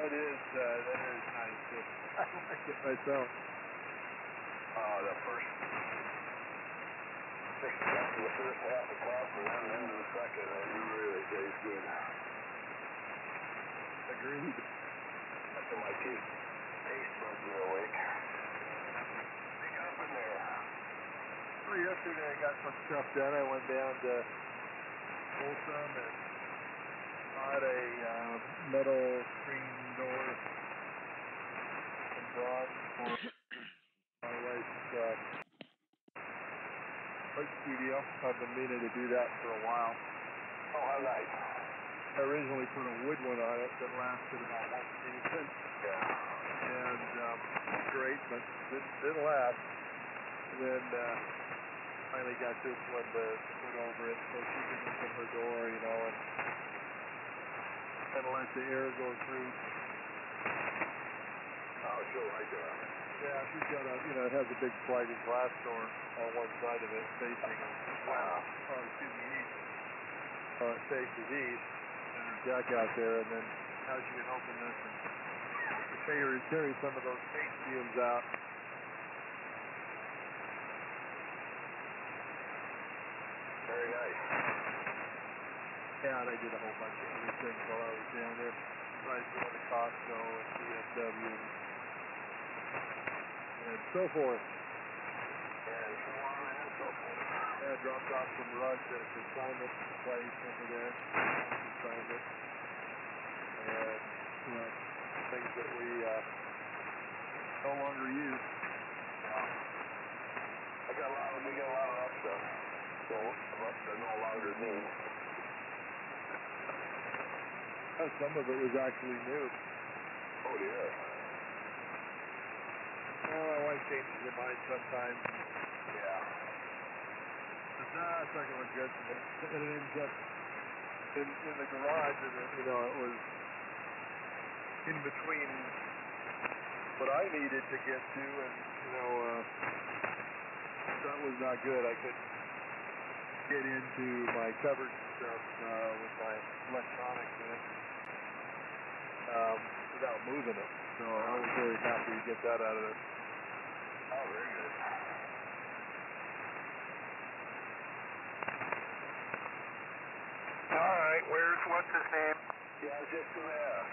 That is nice. I like it myself. The first 6 seconds of the first half of coffee and then into the second, it really tastes good. Agreed. After my taste buds are awake. They got up in there. Well, yesterday I got some stuff done. I went down to Folsom and bought a metal screen door and bronze for my wife's art studio. I've been meaning to do that for a while. Oh, how nice. I originally put a wood one on it that lasted about 1 season. Yeah. And great, but didn't last. And then finally got this one to put over it so she can open her door, you know, and let the air go through. Oh, she'll like it. Yeah, she's got a, you know, it has a big sliding glass door on one side of it facing, east. It faces east, and her deck out there, and then now she can open this and carry some of those paint fumes out. Very nice. Yeah, and I did a whole bunch of other things while I was down there. Tried going to Costco and CSW and so forth. And so on and so forth. Yeah, dropped off some rugs at a consignment place over there. Consignment. And, you know, things that we no longer use. Yeah. We got a lot of that stuff. So, that no longer need. Some of it was actually new. Oh, yeah. Well, my wife changes her mind sometimes. Yeah. It's not going to look good. And it ends up in the garage, and you know, it was in between what I needed to get to, and you know, that was not good. I couldn't get into my cupboard stuff with my electronics in it without moving it. So I was very happy to get that out of there. Oh, very good. All right, what's his name? Yeah, I was just going to ask.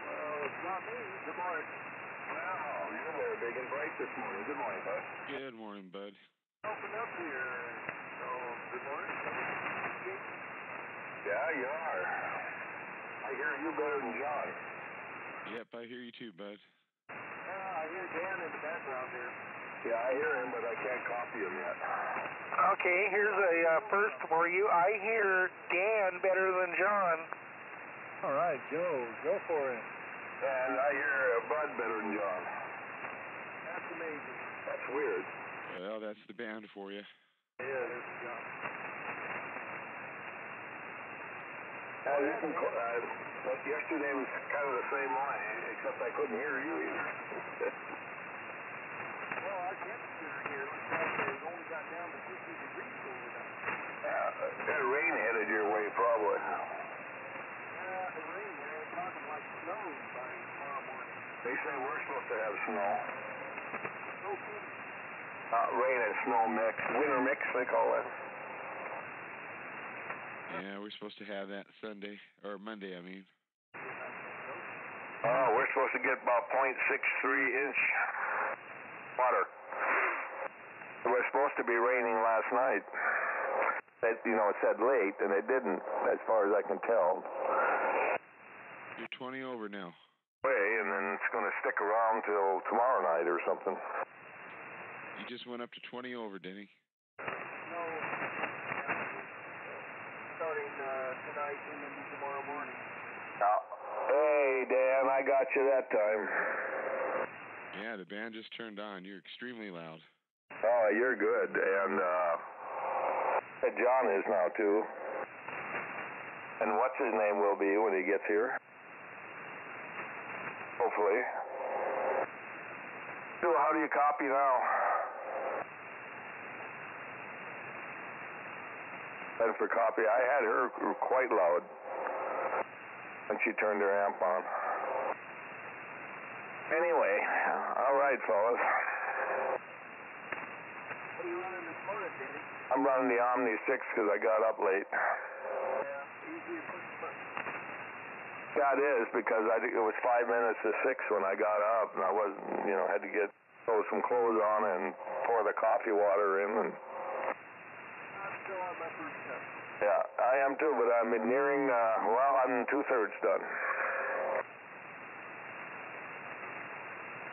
Well, it's not me. Good morning. Well, you're there big and bright this morning. Good morning, bud. Good morning, bud. Open up here. So, good morning. Yeah, you are. I hear you better than John. Yep, I hear you too, bud. Yeah, I hear Dan in the background here. Yeah, I hear him, but I can't copy him yet. Okay, here's a first for you. I hear Dan better than John. All right, go for it. And I hear Bud better than John. That's amazing. That's weird. Well, that's the band for you. Yeah, there's John. Yesterday was kind of the same way, except I couldn't hear you either. Well, our temperature here looks like it's only got down to 50 degrees overnight. That rain headed your way, probably. The rain, they're talking like snow by tomorrow morning. They say we're supposed to have snow. Okay. Rain and snow mix. Winter mix, they call it. Yeah, we're supposed to have that Sunday, or Monday, I mean. We're supposed to get about 0.63 inch water. It was supposed to be raining last night. It said late, and it didn't, as far as I can tell. You're 20 over now. And then it's going to stick around till tomorrow night or something. You just went up to 20 over, Denny. No. Starting tonight and then tomorrow morning. Hey, Dan, I got you that time. Yeah, the band just turned on. You're extremely loud. Oh, you're good. And John is now, too. And what's his name will be when he gets here? Hopefully. So how do you copy now? Then for copy, I had her quite loud when she turned her amp on. Anyway, all right, fellas. What are you running this morning, Danny? I'm running the Omni 6 because I got up late. Yeah, easy to push the button. Yeah, it is, because I think it was 5 minutes to 6 when I got up, and I wasn't, had to throw some clothes on and pour the coffee water in. And I'm still on my first step. yeah, I am too, but I'm nearing, I'm 2/3 done.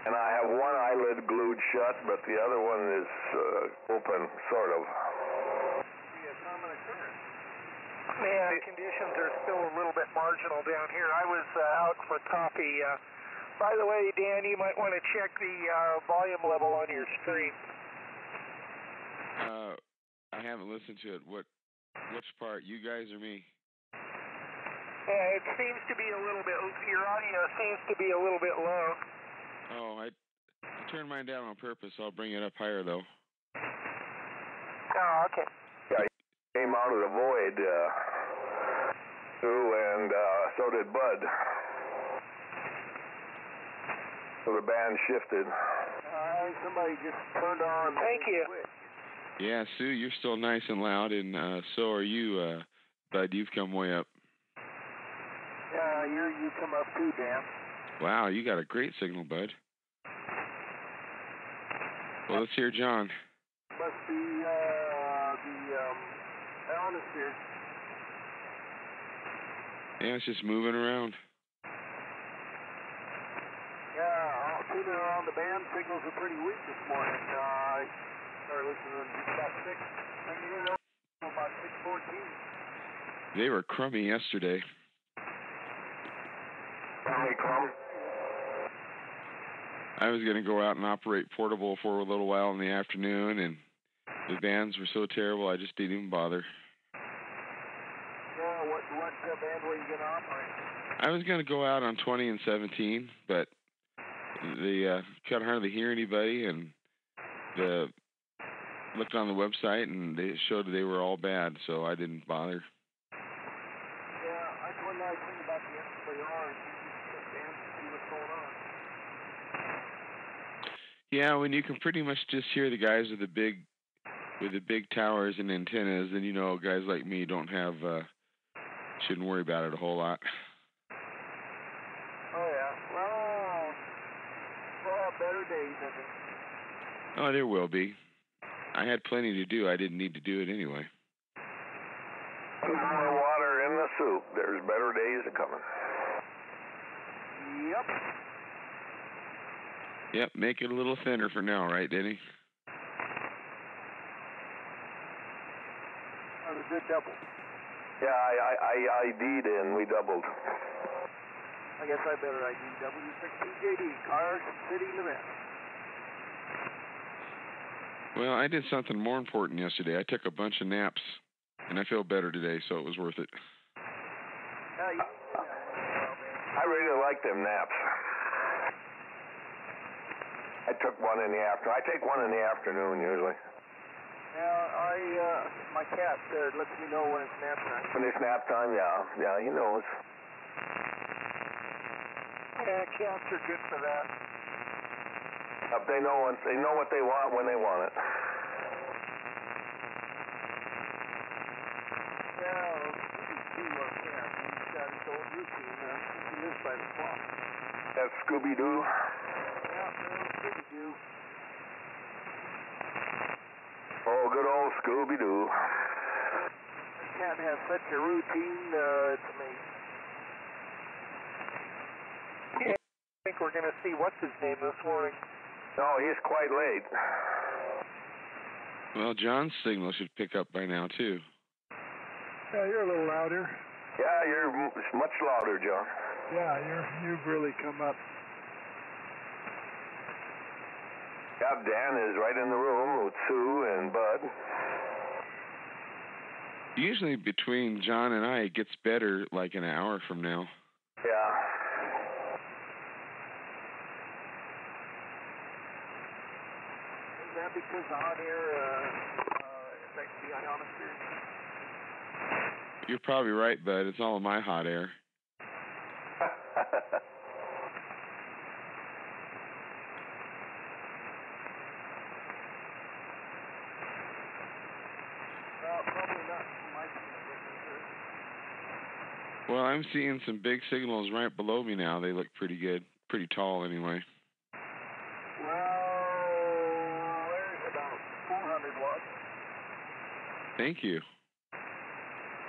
And I have one eyelid glued shut, but the other one is open, sort of. Man, conditions are still a little bit marginal down here. I was out for coffee. By the way, Dan, you might want to check the volume level on your stream. I haven't listened to it. Which part? You guys or me? It seems to be a little bit. Your audio seems to be a little bit low. Oh, I turned mine down on purpose. I'll bring it up higher though. Oh, okay. Yeah, he came out of the void, too, and so did Bud. So the band shifted. Somebody just turned on. Thank you. Yeah, Sue, you're still nice and loud, and so are you, Bud. You've come way up. Yeah, you come up too, Dan. Wow, you got a great signal, Bud. Well, let's hear John. Must be the ionosphere. Yeah, it's just moving around. Yeah, I'll tune around. The band signals are pretty weak this morning. I started listening to about 6. I mean, about 6:14. They were crummy yesterday. Tommy Crumb. I was going to go out and operate portable for a little while in the afternoon, and the bands were so terrible I just didn't even bother. Yeah, what band were you going to operate? I was going to go out on 20 and 17, but they couldn't hardly hear anybody, and looked on the website, and they showed they were all bad, so I didn't bother. Yeah, that's one nice thing about the SPR is you can band to see what's going on. Yeah, when you can pretty much just hear the guys with the big towers and antennas, then guys like me shouldn't worry about it a whole lot. Oh yeah, well, we'll have better days, I think. Oh, there will be. I had plenty to do. I didn't need to do it anyway. Put more water in the soup. There's better days a coming. Yep. Yep, make it a little thinner for now, right, Denny? That was a good double. Yeah, I ID'd and we doubled. I guess I better ID W6PJD, Cars City Levent. Well, I did something more important yesterday. I took a bunch of naps, and I feel better today, so it was worth it. I really like them naps. I took one in the afternoon. I take one in the afternoon usually. Yeah, my cat lets me know when it's nap time. When it's nap time, yeah, he knows. Yeah, cats are good for that. They know what they want when they want it. Yeah, Scooby-Doo loves cat. He's got his own routine. He lives by the clock. That's Scooby-Doo. Yeah, Scooby-Doo. Oh, good old Scooby-Doo. The cat has such a routine, it's amazing. Yeah, I think we're going to see what's his name this morning. No, he's quite late. Well, John's signal should pick up by now, too. Yeah, you're a little louder. Yeah, you're much louder, John. Yeah, you've really come up. Yeah, Dan is right in the room with Sue and Bud. Usually between John and I, it gets better like an hour from now. Yeah. Is that because the hot air affects the ionosphere? You're probably right, bud. It's all of my hot air. Well, probably not from my side. Well, I'm seeing some big signals right below me now. They look pretty good. Pretty tall, anyway. Well, there's about 400 watts. Thank you.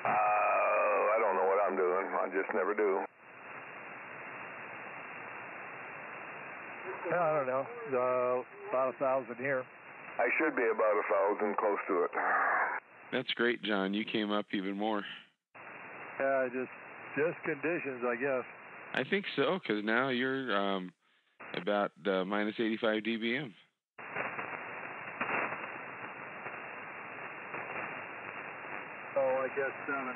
I don't know what I'm doing. I just never do. I don't know. About 1,000 here. I should be about 1,000, close to it. That's great, John. You came up even more. Yeah, just conditions, I guess. I think so, because now you're about minus 85 dBm. Oh, I guess 7.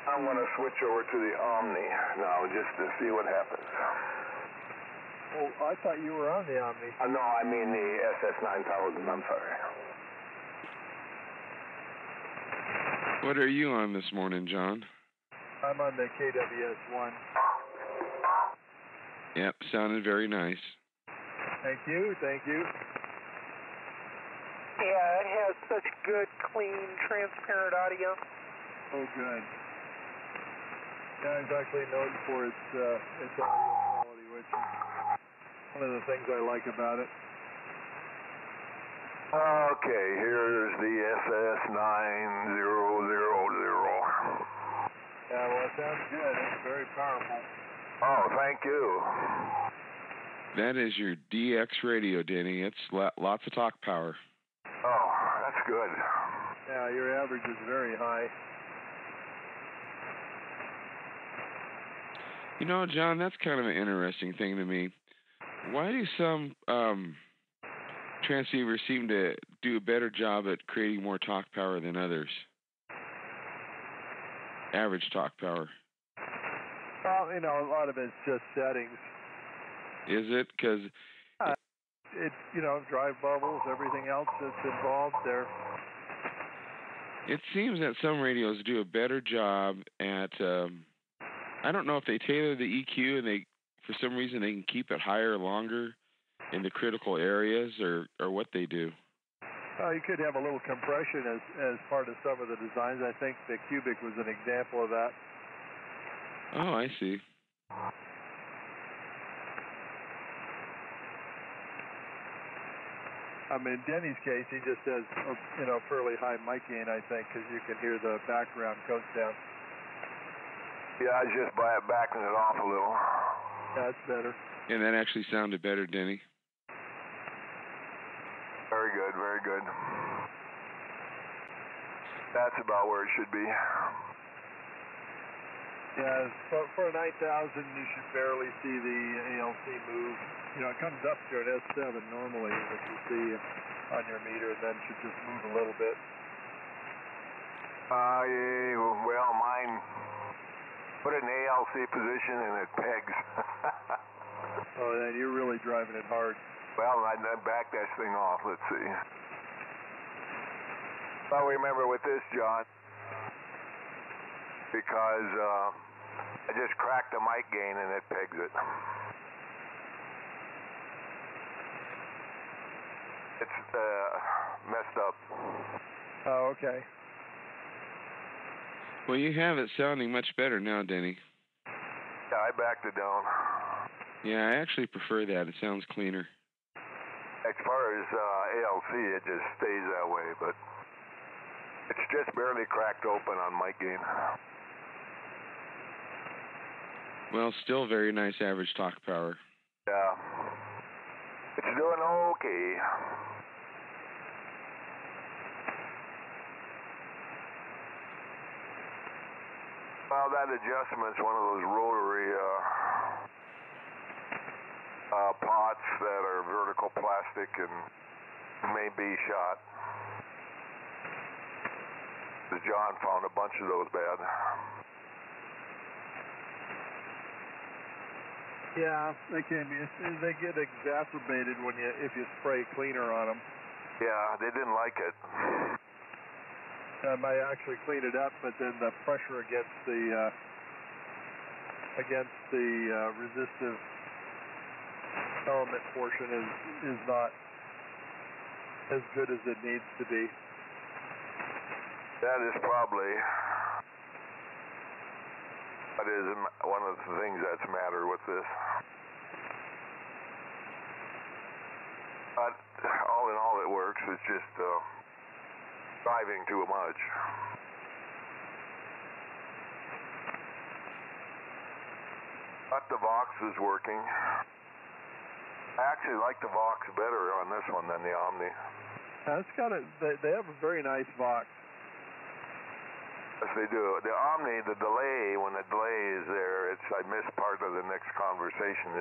I'm going to switch over to the Omni now just to see what happens. Oh, I thought you were on the Omni. No, I mean the SS9000. I'm sorry. What are you on this morning, John? I'm on the KWS-1. Yep, sounded very nice. Thank you, thank you. Yeah, it has such good, clean, transparent audio. Oh, good. Yeah, it's actually known for its audio quality, which is one of the things I like about it. Okay, here's the SS9000. Yeah, well, it sounds good. It's very powerful. Oh, thank you. That is your DX radio, Denny. It's lots of talk power. Oh, that's good. Yeah, your average is very high. You know, John, that's kind of an interesting thing to me. Why do some transceivers seem to do a better job at creating more talk power than others? Average talk power. Well, you know, a lot of it's just settings. Is it? Because It, you know, drive bubbles, everything else that's involved there. it seems that some radios do a better job at, I don't know if they tailor the EQ and they, for some reason, they can keep it higher longer in the critical areas, or what they do. You could have a little compression as part of some of the designs. I think the Cubic was an example of that. Oh, I see. I mean, in Denny's case, he just has, you know, fairly high mic gain, I think, because you can hear the background coast down. Yeah, I was just backing it off a little. That's better. And that actually sounded better, Denny. Very good, very good. That's about where it should be. Yeah, for a 9000, you should barely see the ALC move. You know, it comes up to an S7 normally, which you see on your meter, and then should just move a little bit. Yeah, well, mine put it in ALC position and it pegs. Oh, then you're really driving it hard. Well, I back that thing off. Let's see. Well, remember with this, John, because I just cracked the mic gain and it pegs it. It's messed up. Oh, okay. Well, you have it sounding much better now, Denny. Yeah, I backed it down. Yeah, I actually prefer that. It sounds cleaner. As far as ALC, it just stays that way, but it's just barely cracked open on mic gain. Well, still very nice average talk power. Yeah. It's doing okay. Well, that adjustment's one of those rotary pots that are vertical plastic and may be shot. John found a bunch of those bad. Yeah, they can be. They get exacerbated when if you spray cleaner on them. Yeah, they didn't like it. I actually cleaned it up, but then the pressure against the resistive element portion is not as good as it needs to be. That is probably one of the things that's the matter with this. But all in all, it works. It's just driving too much. But the Vox is working. I actually like the Vox better on this one than the Omni. It's got they have a very nice Vox. Yes, they do. The Omni, the delay, when the delay is there, I missed part of the next conversation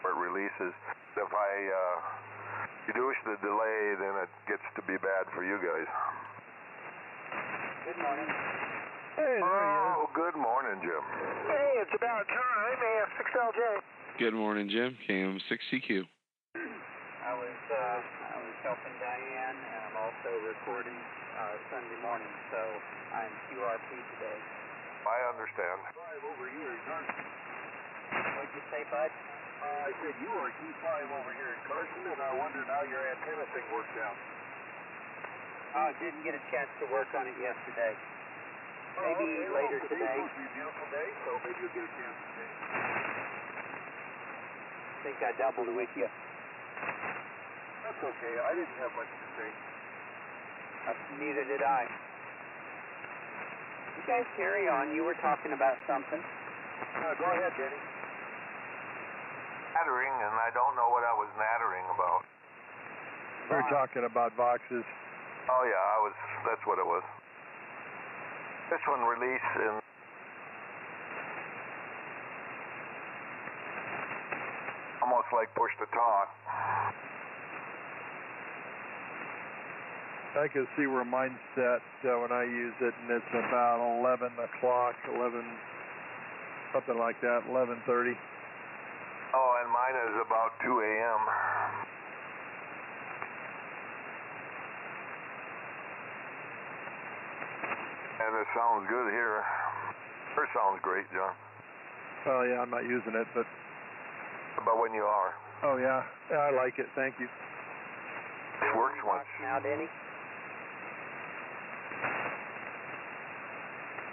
where it releases. If I reduce the delay, then it gets to be bad for you guys. Good morning. Hey, there he is. Oh, good morning, Jim. Hey, it's about time, AF6LJ. Good morning, Jim. KM6CQ. I was helping Diane, and I'm also recording Sunday morning, so I'm QRP today. I understand. Drive over here in Carson. What'd you say, bud? I said you are Q5 over here in Carson, and I wondered how your antenna thing worked out. Didn't get a chance to work on it yesterday. Maybe later today. Today's supposed to be a beautiful day, so maybe you'll get a chance today. I think I doubled with you. That's okay. I didn't have much to say. Neither did I. You guys carry on. You were talking about something. Go ahead, Danny. Nattering, and I don't know what I was nattering about. We were talking about Voxes. Oh, yeah, that's what it was. This one released in almost like push to talk. I can see where mine's set when I use it, and it's about 11 o'clock, something like that, 11:30. Oh, and mine is about 2 a.m. And it sounds good here. It sounds great, John. Oh, yeah, I'm not using it, but... But when you are. Oh, yeah. Yeah, I like it. Thank you. It works once. Now, Denny?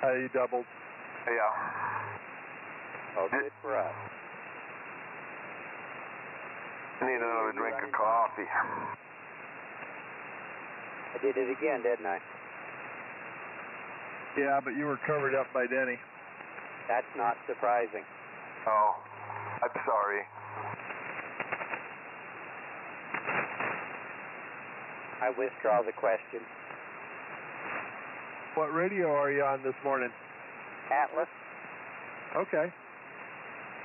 You doubled. Yeah. Oh, good for us. Need another drink of coffee. I did it again, didn't I? Yeah, but you were covered up by Denny. That's not surprising. Oh, I'm sorry. I withdraw the question. What radio are you on this morning? Atlas Okay.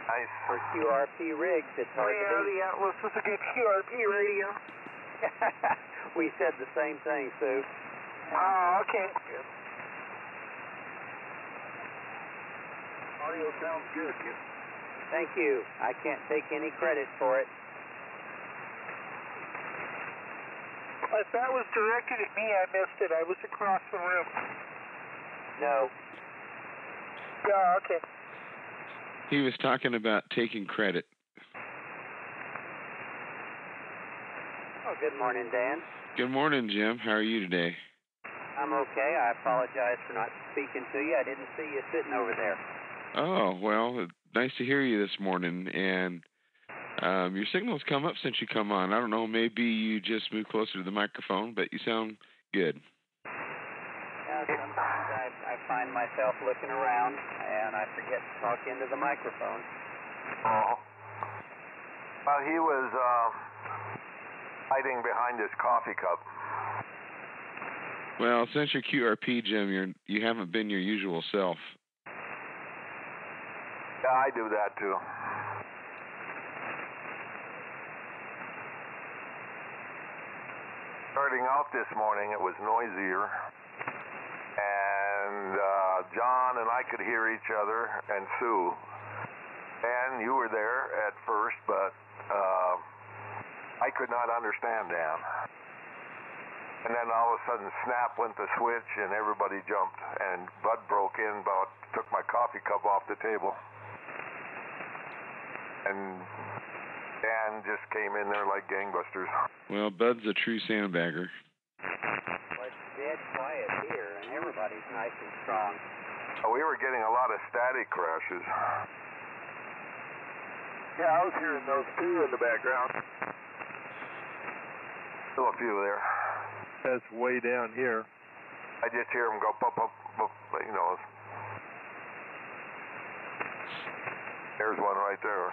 Nice. for QRP rigs. It's hard to beat. The Atlas is a good QRP radio. We said the same thing, Sue. Oh, okay. Audio sounds good. Thank you. I can't take any credit for it. If that was directed at me, I missed it. I was across the room. No. Yeah, okay. He was talking about taking credit. Oh, good morning, Dan. Good morning, Jim. How are you today? I'm okay. I apologize for not speaking to you. I didn't see you sitting over there. Oh, well, nice to hear you this morning. And your signal's come up since you come on. I don't know, maybe you just moved closer to the microphone, but you sound good. Yeah, sometimes I find myself looking around, and I forget to talk into the microphone. Oh. Well, he was hiding behind his coffee cup. Well, since you're QRP, Jim, you haven't been your usual self. Yeah, I do that too. Starting out this morning, it was noisier, and John and I could hear each other, and Sue. And you were there at first, but I could not understand Dan. And then all of a sudden, snap went the switch, and everybody jumped. And Bud broke in, took my coffee cup off the table. And Dan just came in there like gangbusters. Well, Bud's a true sandbagger. Well, it's dead quiet here, and everybody's nice and strong. We were getting a lot of static crashes. Yeah, I was hearing those too in the background. Still a few there. That's way down here. I just hear them go pop, pop, pop, you know. There's one right there.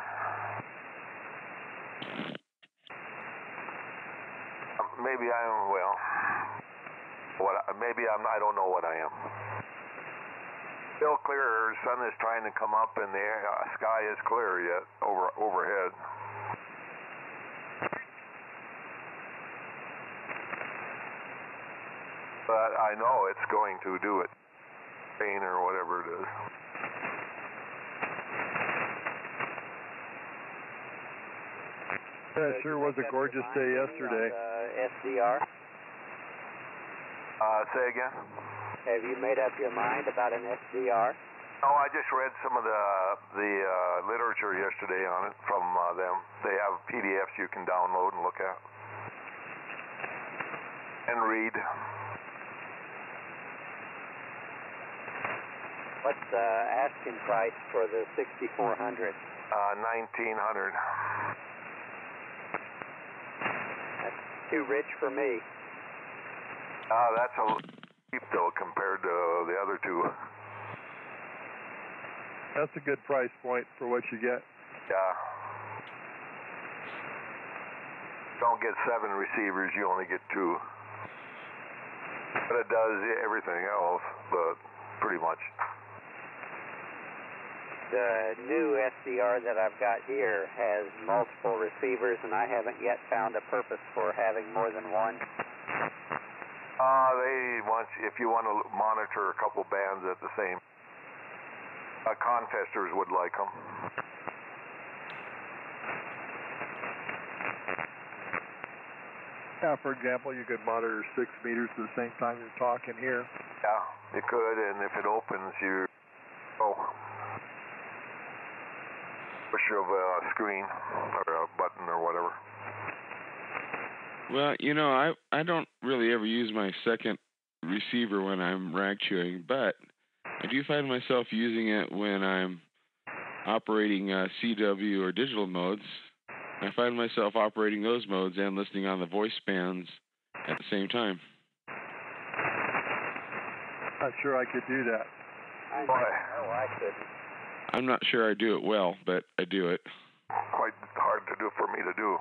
Maybe I am, well, I don't know what I am. Still clear, sun is trying to come up and the sky is clear yet overhead. But I know it's going to do it. Rain or whatever it is. Yeah, it sure was a gorgeous day yesterday. SDR? Say again? Have you made up your mind about an SDR? No, I just read some of the literature yesterday on it from them. They have PDFs you can download and look at. And read. What's the asking price for the 6400? $1,900. That's too rich for me. That's a cheap though compared to the other two. That's a good price point for what you get. Yeah. Don't get 7 receivers, you only get 2. But it does everything else, but pretty much. The new SDR that I've got here has multiple receivers, and I haven't yet found a purpose for having more than one. If you want to monitor a couple bands at the same, Confesters would like them. Yeah, for example, you could monitor 6 meters at the same time you're talking here. Yeah, you could, and if it opens, you push of a screen or a button or whatever. Well, you know, I don't really ever use my second receiver when I'm rag chewing, but I do find myself using it when I'm operating CW or digital modes. I find myself operating those modes and listening on the voice bands at the same time. Not sure I could do that. I couldn't. I'm not sure I do it well, but I do it. Quite hard to do for me to do.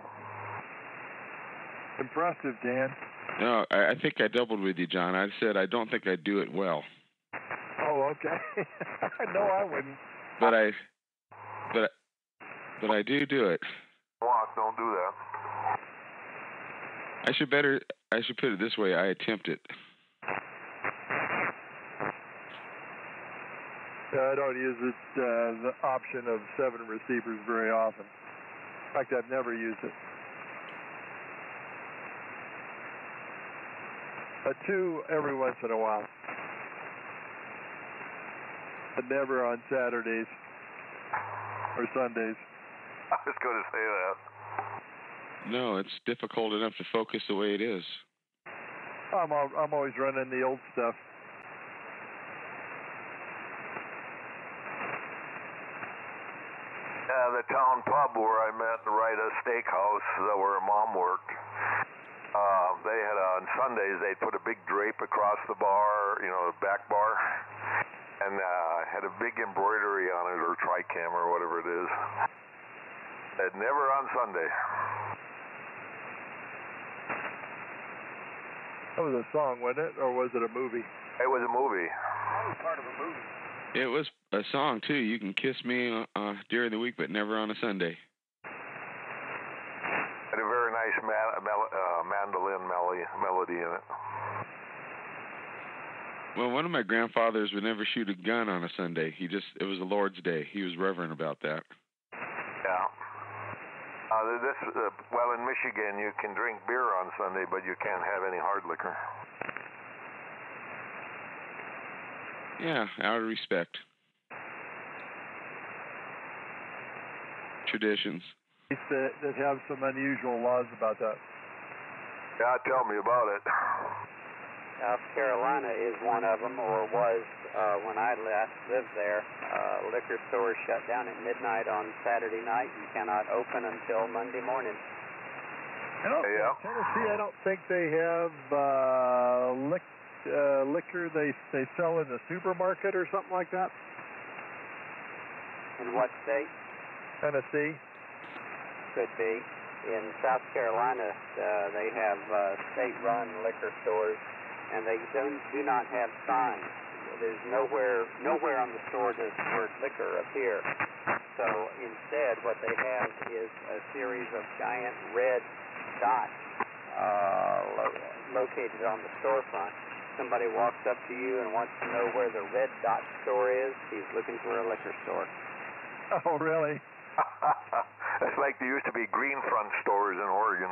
Impressive, Dan. No, I think I doubled with you, John. I said I don't think I do it well. Oh, okay. No, I wouldn't. But I do it. Walk, don't do that. I should put it this way, I attempt it. I don't use it, the option of 7 receivers very often. In fact, I've never used it. 2 every once in a while. But never on Saturdays or Sundays. I was going to say that. No, it's difficult enough to focus the way it is. I'm always running the old stuff. The town pub where I met right at a steakhouse where Mom worked. They had on Sundays they'd put a big drape across the bar, you know, the back bar, and had a big embroidery on it or tricam or whatever it is. And never on Sunday. That was a song, wasn't it, or was it a movie? It was a movie. That was part of a movie. It was a song too. You can kiss me during the week, but never on a Sunday. Had a very nice mandolin melody in it. Well, one of my grandfathers would never shoot a gun on a Sunday. It was the Lord's Day. He was reverent about that. Yeah. well, in Michigan you can drink beer on Sunday, but you can't have any hard liquor. Yeah, out of respect. Traditions. That have some unusual laws about that. Yeah, tell me about it. South Carolina is one of them, or was when I last lived there. Liquor stores shut down at midnight on Saturday night and cannot open until Monday morning. Yeah. Tennessee, I don't think they have liquor they sell in the supermarket or something like that. In what state? Tennessee. Could be. In South Carolina, they have state-run liquor stores, and they do not have signs. There's nowhere on the store does the word liquor appear. So instead, what they have is a series of giant red dots located on the storefront. Somebody walks up to you and wants to know where the red dot store is. He's looking for a liquor store. Oh, really? It's like there used to be green front stores in Oregon.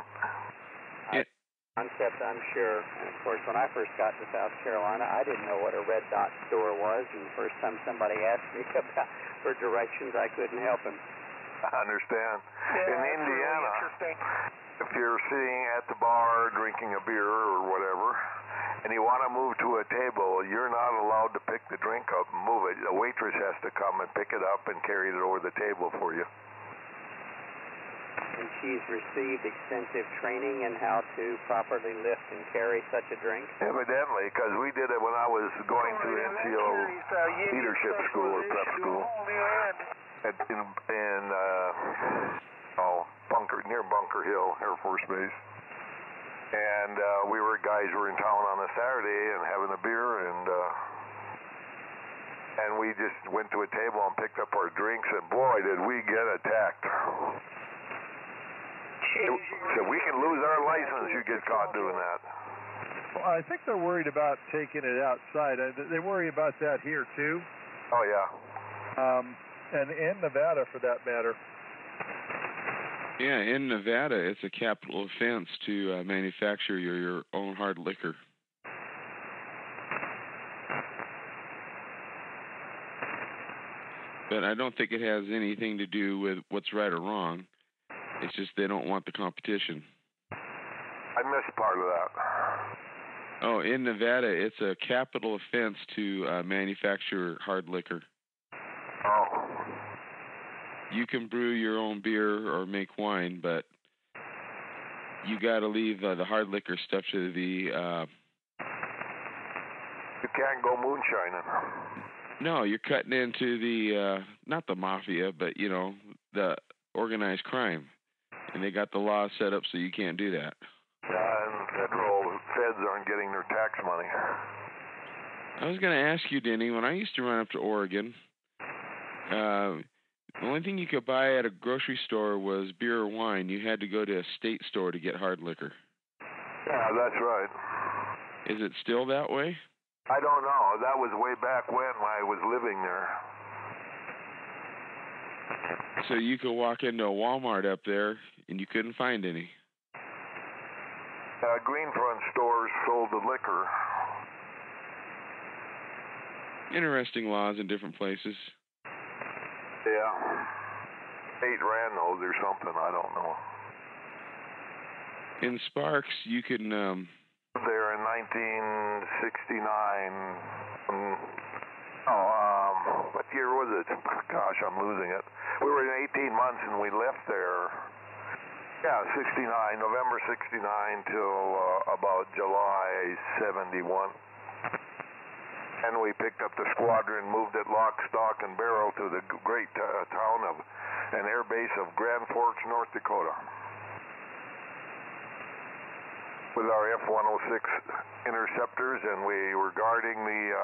Concept, I'm sure. And of course, when I first got to South Carolina, I didn't know what a red dot store was. And the first time somebody asked me for directions, I couldn't help him. I understand. Yeah, In Indiana, really if you're sitting at the bar drinking a beer or whatever, and you want to move to a table, you're not allowed to pick the drink up and move it. The waitress has to come and pick it up and carry it over the table for you. And she's received extensive training in how to properly lift and carry such a drink? Evidently, because we did it when I was going through NCO leadership school or prep school near Bunker Hill Air Force Base. And guys were in town on a Saturday and having a beer, and we just went to a table and picked up our drinks, and boy, did we get attacked. So we can lose our license, you get caught doing that. Well, I think they're worried about taking it outside. They worry about that here, too. Oh, yeah. And in Nevada, for that matter. Yeah, in Nevada, it's a capital offense to manufacture your own hard liquor. But I don't think it has anything to do with what's right or wrong. It's just they don't want the competition. I missed part of that. Oh, in Nevada, it's a capital offense to manufacture hard liquor. Oh. You can brew your own beer or make wine, but you got to leave the hard liquor stuff to the... You can't go moonshining. No, you're cutting into the, not the mafia, but, the organized crime. And they got the law set up so you can't do that. And feds aren't getting their tax money. I was going to ask you, Denny, when I used to run up to Oregon, the only thing you could buy at a grocery store was beer or wine. You had to go to a state store to get hard liquor. Yeah, that's right. Is it still that way? I don't know. That was way back when I was living there. So you could walk into a Walmart up there and you couldn't find any. Green front stores sold the liquor. Interesting laws in different places. Yeah. State ran those or something, I don't know. In Sparks, you can... There in 1969. What year was it? Gosh, I'm losing it. We were in 18 months and we left there. Yeah, 69, November 69 till about July 71. And we picked up the squadron, moved it lock, stock, and barrel to the great town of an air base of Grand Forks, North Dakota. With our F-106 interceptors, and we were guarding the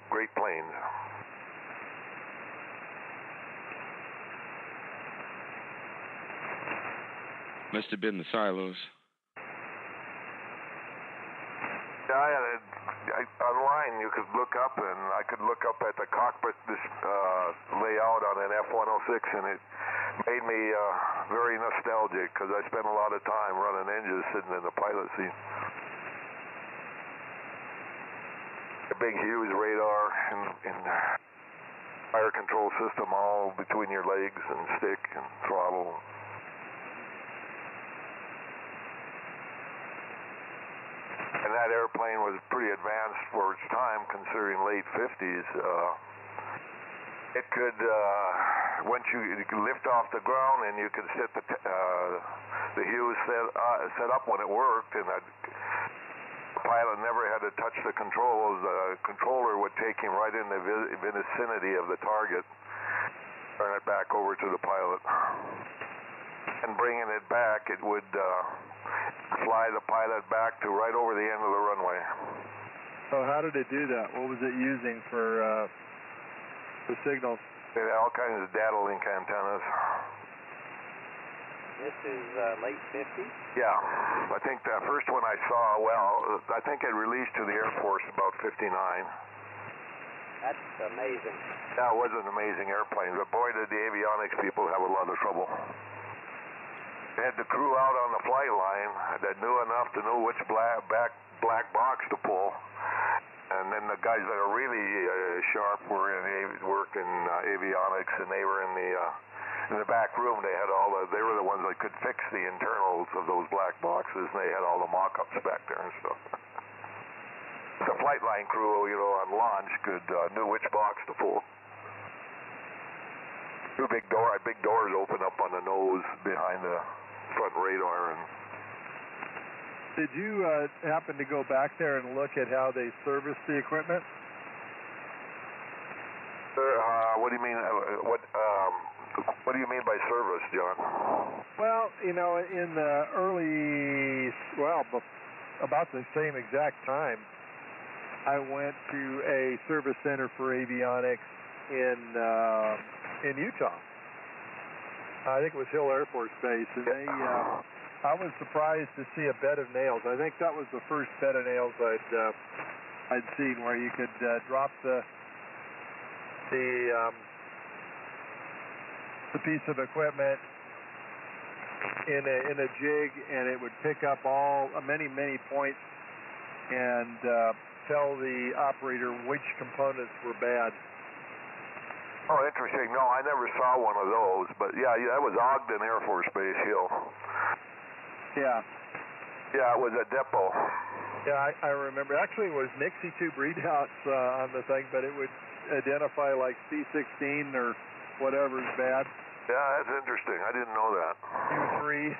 Great Plains. Must have been the silos. Yeah, online you could look up, and I could look up at the cockpit layout on an F-106, and made me very nostalgic because I spent a lot of time running engines sitting in the pilot seat. A big, huge radar and fire control system all between your legs and stick and throttle. And that airplane was pretty advanced for its time, considering late 50s. It could, once you could lift off the ground and you could set the Hughes set up when it worked, and the pilot never had to touch the controls. The controller would take him right in the vicinity of the target, turn it back over to the pilot. And bringing it back, it would fly the pilot back to right over the end of the runway. So how did it do that? What was it using for the signals? It had all kinds of data link antennas. This is late 50s? Yeah, I think the first one I saw, well, I think it released to the Air Force about 59. That's amazing. Yeah, it was an amazing airplane, but boy, did the avionics people have a lot of trouble. They had the crew out on the flight line that knew enough to know which black box to pull. And then the guys that are really sharp were worked in avionics, and they were in the back room. They were the ones that could fix the internals of those black boxes, and they had all the mock-ups back there and stuff. The flight line crew, on launch knew which box to pull. Two big doors open up on the nose behind the front radar. And did you happen to go back there and look at how they serviced the equipment? What do you mean? What do you mean by service, John? Well, in the early, about the same exact time, I went to a service center for avionics in Utah. I think it was Hill Air Force Base, and I was surprised to see a bed of nails. I think that was the first bed of nails I'd seen, where you could drop the piece of equipment in a jig, and it would pick up many points and tell the operator which components were bad. Oh, interesting. No, I never saw one of those, but yeah, that was Ogden Air Force Base, Hill. Yeah. Yeah, it was a depot. Yeah, I remember. Actually, it was Nixie tube readouts on the thing, but it would identify like C16 or whatever's bad. Yeah, that's interesting. I didn't know that. Q3.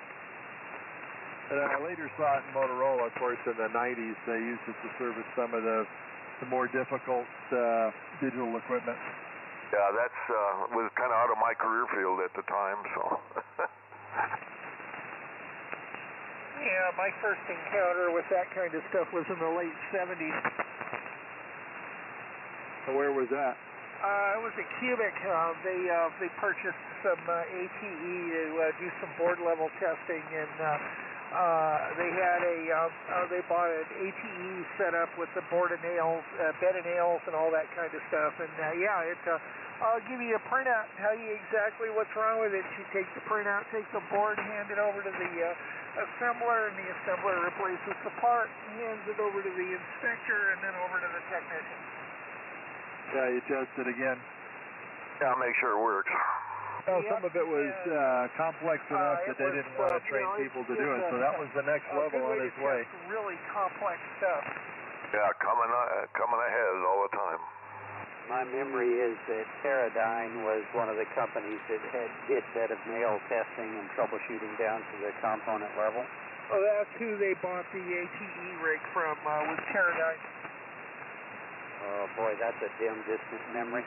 And I later saw it in Motorola, of course, in the 90s. They used it to service some of the more difficult digital equipment. Yeah, that's was kind of out of my career field at the time, so. Yeah, my first encounter with that kind of stuff was in the late 70s. Where was that? It was at Cubic. They purchased some ATE to do some board level testing, and they had they bought an ATE set up with the board of nails, bed of nails, and all that kind of stuff. And I'll give you a printout, tell you exactly what's wrong with it. She takes the printout, takes the board, hand it over to the assembler, and the assembler replaces the part, hands it over to the inspector, and then over to the technician. Yeah, you test it again. Yeah, make sure it works. Well, some of it was complex enough that they didn't want to train people to do it, so that was the next level on its way. Really complex stuff. Yeah, coming ahead all the time. My memory is that Teradyne was one of the companies that did bed of nail testing and troubleshooting down to the component level. Oh, that's who they bought the ATE rig from, was Teradyne. Oh boy, that's a dim, distant memory.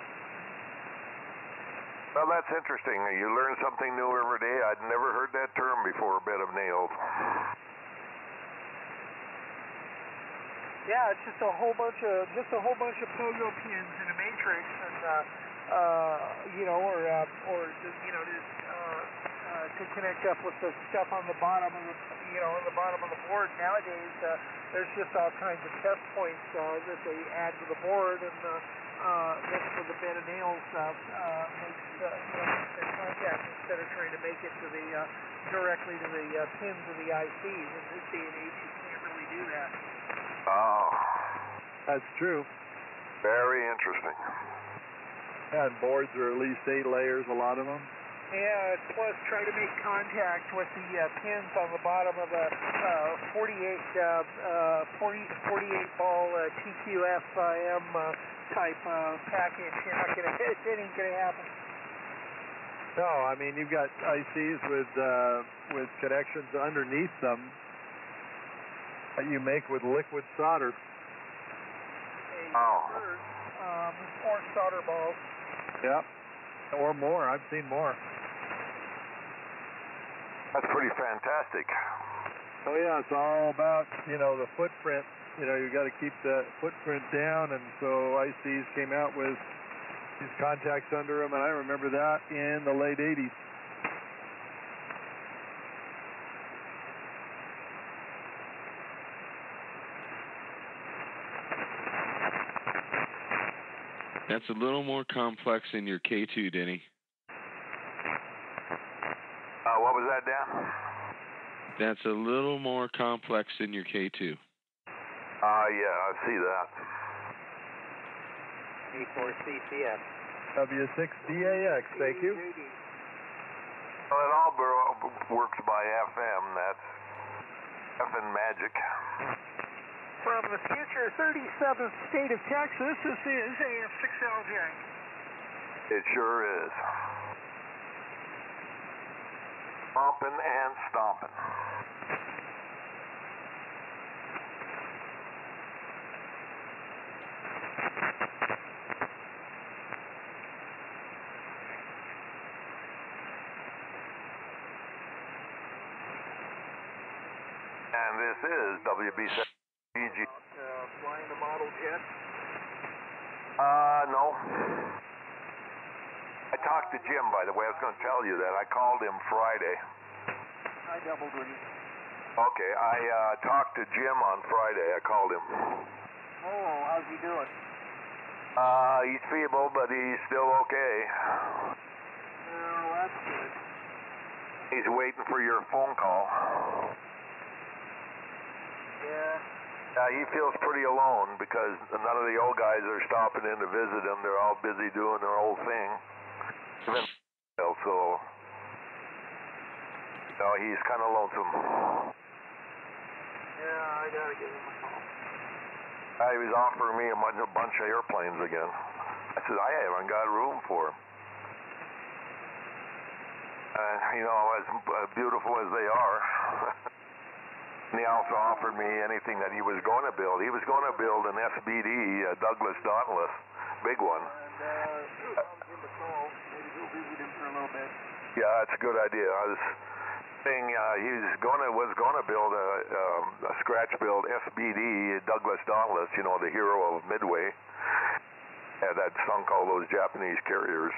Well, that's interesting. You learn something new every day. I'd never heard that term before, bed of nails. Yeah, it's just a whole bunch of pogo pins in a matrix, and to connect up with the stuff on the bottom of the board. Nowadays, there's just all kinds of test points that they add to the board, and this with a bed of nails makes the contact instead of trying to make it to the directly to the pins of the ICs. In this day and age, you can't really do that. Oh, That's true. very interesting. Yeah, and boards are at least 8 layers, a lot of them. Yeah, plus try to make contact with the pins on the bottom of a 48 ball TQFM type package. You're not gonna, it ain't gonna happen. No, I mean, you've got ICs with connections underneath them that you make with liquid solder. Oh. Or solder balls. Yep. Or more. I've seen more. That's pretty fantastic. Oh yeah, it's all about, the footprint. You got to keep the footprint down, and so ICs came out with these contacts under them, and I remember that in the late 80s. That's a little more complex in your K2, Denny. What was that, Dan? That's a little more complex in your K2. Yeah, I see that. V4CCF. W6DAX, thank you. Well, it all works by FM. That's FM magic. From the future 37th state of Texas, this is AM6CQ. It sure is. Bumping and stomping. And this is WB7PG. Flying the model jet? No. I talked to Jim, by the way. I was going to tell you that. I called him Friday. I doubled with you. Okay, I talked to Jim on Friday. I called him. Oh, how's he doing? He's feeble, but he's still okay. Oh, that's good. He's waiting for your phone call. Yeah. He feels pretty alone because none of the old guys are stopping in to visit him. They're all busy doing their old thing. So, he's kind of lonesome. Yeah, I gotta give him a call. He was offering me a bunch of airplanes again. I said, I haven't got room for him. As beautiful as they are. And he also offered me anything that he was going to build. He was going to build an SBD, a Douglas Dauntless, big one. And I'll give him a call. Maybe go visit him for a little bit. Yeah, that's a good idea. I was saying he was going to build a scratch build SBD Douglas Dauntless, the hero of Midway. That sunk all those Japanese carriers.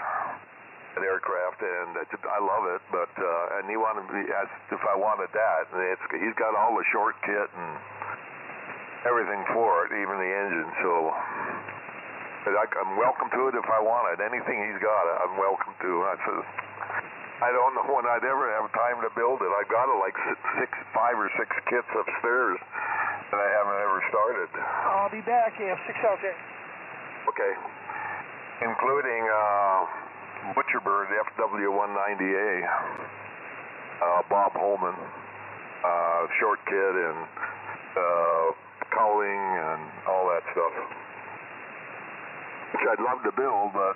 An aircraft, and I love it, but and he asked if I wanted that. And he's got all the short kit and everything for it, even the engine. So I'm welcome to it if I want it. Anything he's got, I'm welcome to. I said, I don't know when I'd ever have time to build it. I've got like 5 or 6 kits upstairs that I haven't ever started. I'll be back, AM6CQ. Okay, including Butcherbird FW190A, Bob Holman, short kit and cowling and all that stuff. Which I'd love to build, but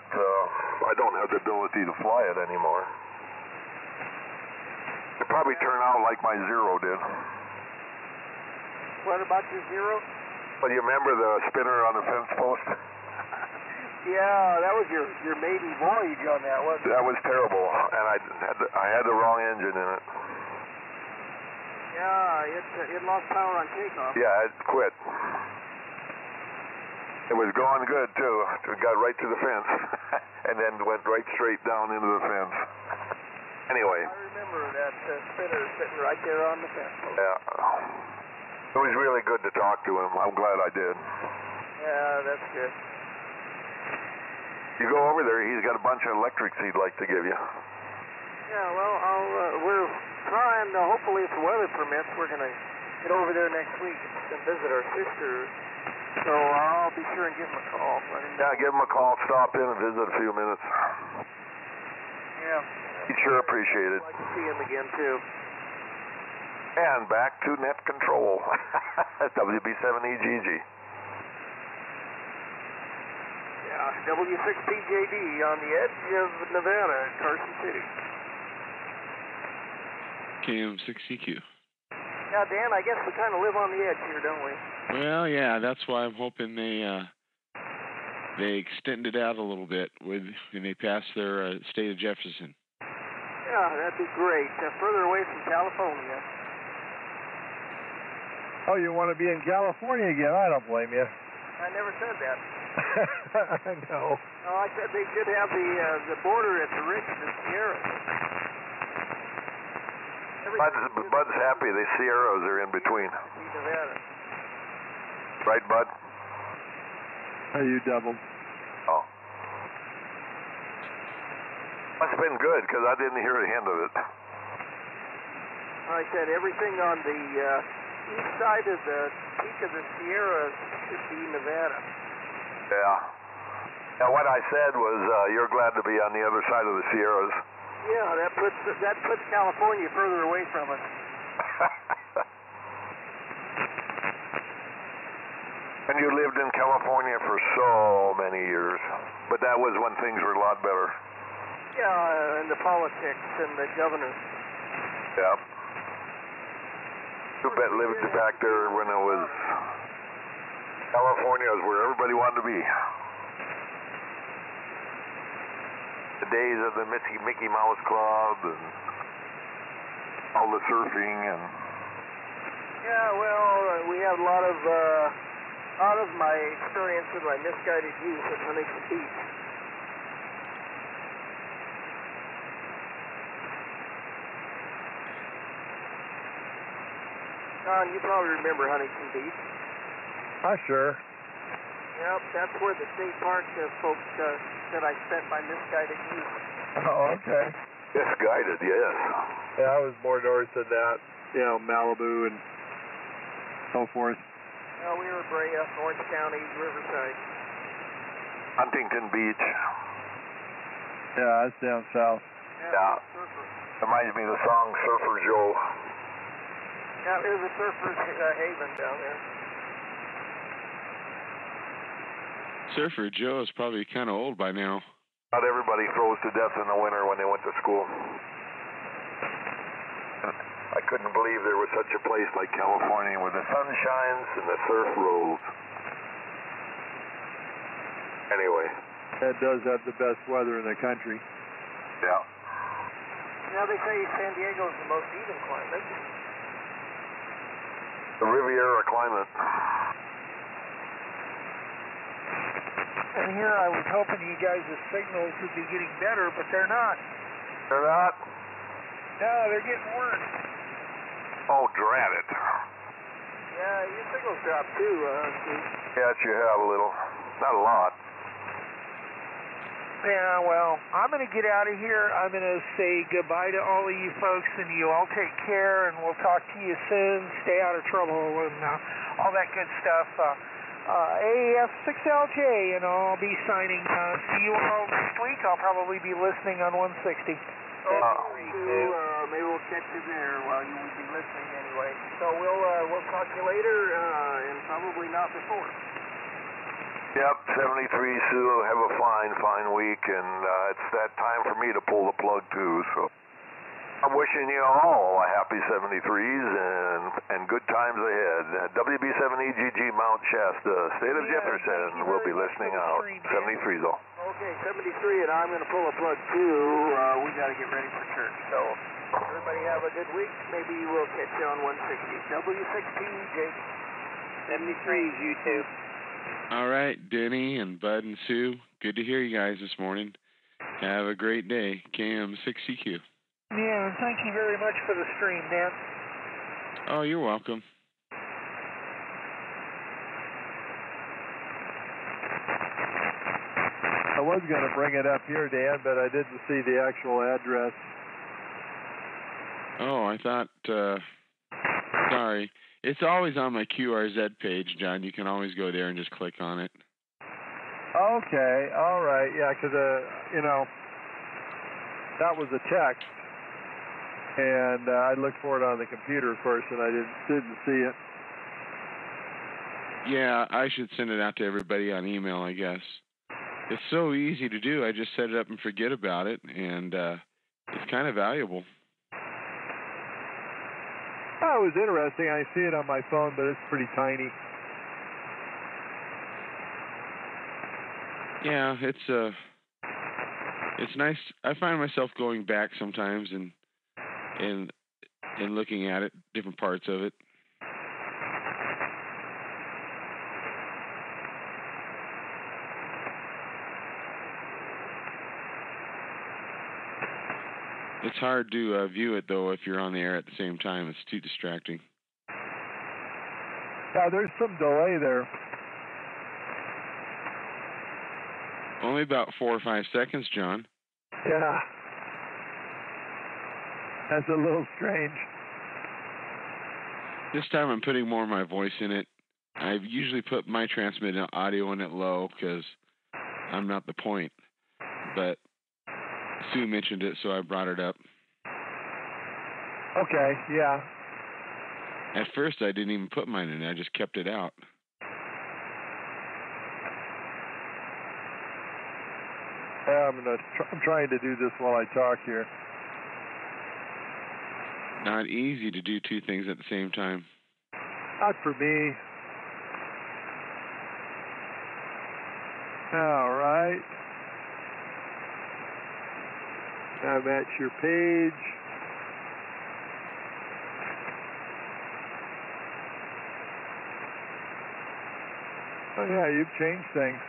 I don't have the ability to fly it anymore. It'd probably turn out like my Zero did. What about your Zero? Well, you remember the spinner on the fence post? Yeah, that was your maiden voyage on that, wasn't it? That was terrible, and I had the wrong engine in it. Yeah, it lost power on takeoff. Yeah, it quit. It was going good too. It got right to the fence, and then went right straight down into the fence. Anyway. I remember that spinner sitting right there on the fence. Yeah. It was really good to talk to him. I'm glad I did. Yeah, that's good. You go over there, he's got a bunch of electrics he'd like to give you. Yeah, well, we're trying, hopefully if the weather permits, we're going to get over there next week and visit our sister. So I'll be sure and give him a call. Yeah, give him a call, stop in and visit a few minutes. Yeah. He'd sure appreciate it. I'd like to see him again, too. And back to net control. WB7EGG. Yeah, W6PJD on the edge of Nevada, Carson City. KM6CQ. Yeah, Dan, I guess we kind of live on the edge here, don't we? Well, yeah, that's why I'm hoping they extend it out a little bit when they pass their state of Jefferson. Yeah, that'd be great. Further away from California. Oh, you want to be in California again? I don't blame you. I never said that. I know. No, I said they should have the border at the ridge of the Sierra. Bud's happy. The Sierras are in between. Nevada. Right, Bud? Are you doubled? Oh. Must have been good, because I didn't hear the end of it. I said everything on the east side of the peak of the Sierra should be Nevada. Yeah. Now, what I said was you're glad to be on the other side of the Sierras. Yeah, that puts California further away from us. And you lived in California for so many years, but that was when things were a lot better. Yeah, and the politics and the governor. Yeah. You bet lived back there when it was California was where everybody wanted to be. The days of the Mickey Mouse Club and all the surfing and. Yeah, well, we had a lot of my experience with my misguided youth at Huntington Beach. John, you probably remember Huntington Beach. Sure. Yep, that's where the state park folks said I spent my misguided youth. Oh, okay. Misguided, yes. Yeah, I was more north of that, Malibu and so forth. Well, we were Brea, Orange County, Riverside. Huntington Beach. Yeah, that's down south. Yeah. Reminds me of the song Surfer Joe. Yeah, there's a surfer's haven down there. Surfer Joe is probably kind of old by now. Not everybody froze to death in the winter when they went to school. I couldn't believe there was such a place like California where the sun shines and the surf rolls. Anyway. That does have the best weather in the country. Yeah. Now they say San Diego's the most even climate. The Riviera climate. And here I was hoping you guys' signals would be getting better, but they're not. They're not? No, they're getting worse. Oh, drat it. Yeah, your signals dropped too, Steve. Yes, you have a little. Not a lot. Yeah, well, I'm going to get out of here. I'm going to say goodbye to all of you folks, and you all take care, and we'll talk to you soon. Stay out of trouble and all that good stuff. AF6LJ, and I'll be signing. See you all next week. I'll probably be listening on 160. Maybe we'll catch you there while you will be listening anyway. So we'll talk to you later, and probably not before. Yep, 73, Sue. Have a fine week, and it's that time for me to pull the plug too. So I'm wishing you all a happy 73s and good times ahead. WB7EGG Mount Shasta, State of Jefferson. We'll be listening out. 73s all. Okay, 73, and I'm going to pull a plug too. We got to get ready for church. So everybody have a good week. Maybe we'll catch you on 160. W6PJ. 73s, you too. All right, Denny and Bud and Sue, good to hear you guys this morning. Have a great day. KM6CQ. Yeah, thank you very much for the stream, Dan. Oh, you're welcome. I was going to bring it up here, Dan, but I didn't see the actual address. Oh, I thought, sorry. It's always on my QRZ page, John. You can always go there and just click on it. Okay, all right, yeah, because, you know, that was a text, and I looked for it on the computer, of course, and I didn't see it. Yeah, I should send it out to everybody on email, I guess. It's so easy to do. I just set it up and forget about it, and it's kind of valuable. Oh, it was interesting. I see it on my phone, but it's pretty tiny. Yeah, it's nice. I find myself going back sometimes and looking at it, different parts of it. It's hard to view it, though, if you're on the air at the same time. It's too distracting. Yeah, there's some delay there. Only about 4 or 5 seconds, John. Yeah. That's a little strange. This time I'm putting more of my voice in it. I usually put my transmitted audio in it low because I'm not the point. But Sue mentioned it, so I brought it up. Okay, yeah. At first, I didn't even put mine in. I just kept it out. I'm trying to do this while I talk here. Not easy to do two things at the same time. Not for me. All right. I'm at your page. Oh yeah, you've changed things.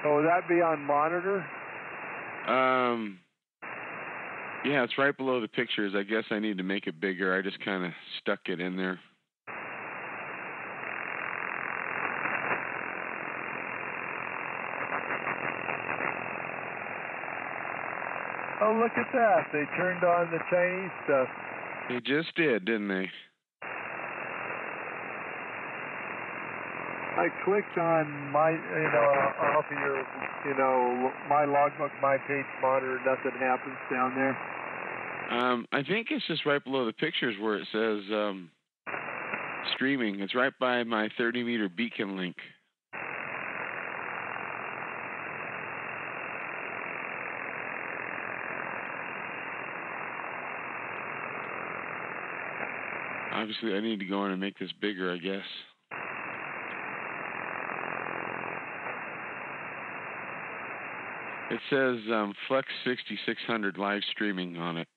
Oh, would that be on monitor? Yeah, it's right below the pictures. I guess I need to make it bigger. I just kind of stuck it in there. Oh, look at that. They turned on the Chinese stuff. They just did, didn't they? I clicked on my, off of your, my logbook, my page monitor. Nothing happens down there. I think it's just right below the pictures where it says streaming. It's right by my 30-meter beacon link. Obviously, I need to go in and make this bigger, I guess. It says Flex 6600 live streaming on it,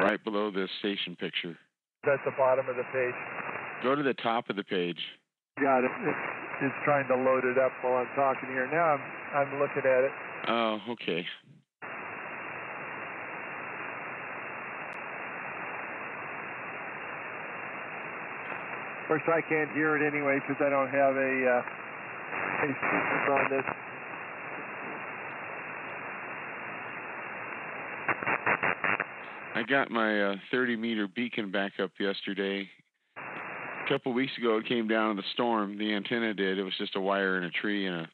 right below the station picture. That's the bottom of the page. Go to the top of the page. Got it. It's trying to load it up while I'm talking here. Now I'm looking at it. Oh, okay. Of course, I can't hear it anyway because I don't have a speakers on this. I got my 30-meter beacon back up yesterday. A couple weeks ago, it came down in the storm. The antenna did. It was just a wire in a tree, and a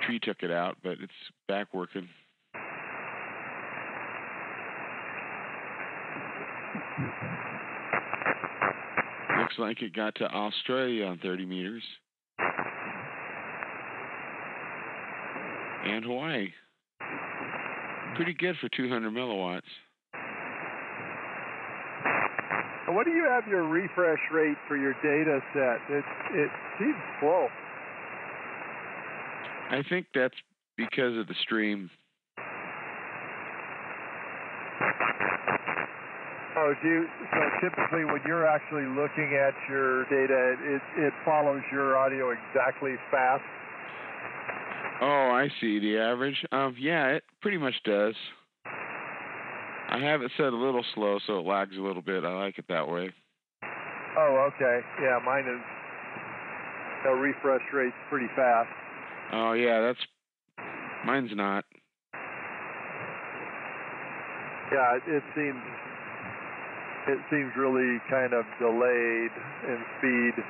tree took it out, but it's back working. Looks like it got to Australia on 30 meters. And Hawaii. Pretty good for 200 milliwatts. What do you have your refresh rate for your data set? It seems slow. I think that's because of the stream. Oh, so typically when you're actually looking at your data, it follows your audio exactly fast? Oh, I see. The average? Yeah, it pretty much does. I have it set a little slow, so it lags a little bit. I like it that way. Oh, okay. Yeah, mine is. The refresh rate's pretty fast. Oh yeah, mine's not. Yeah, it seems really kind of delayed in speed.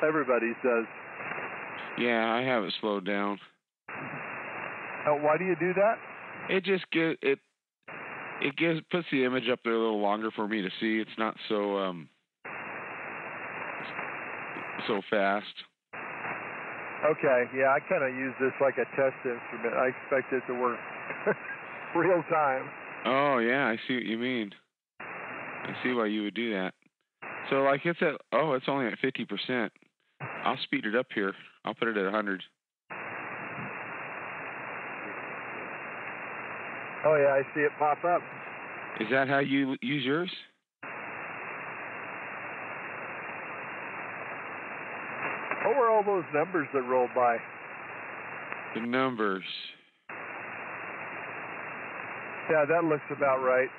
Everybody's does. Yeah, I have it slowed down. Why do you do that? It just puts the image up there a little longer for me to see. It's not so so fast. Okay, yeah, I kind of use this like a test instrument. I expect it to work real time. Oh yeah, I see what you mean. I see why you would do that. So like it's only at 50%. I'll speed it up here. I'll put it at 100. Oh yeah, I see it pop up. Is that how you use yours? What were all those numbers that rolled by? The numbers. Yeah, that looks about right.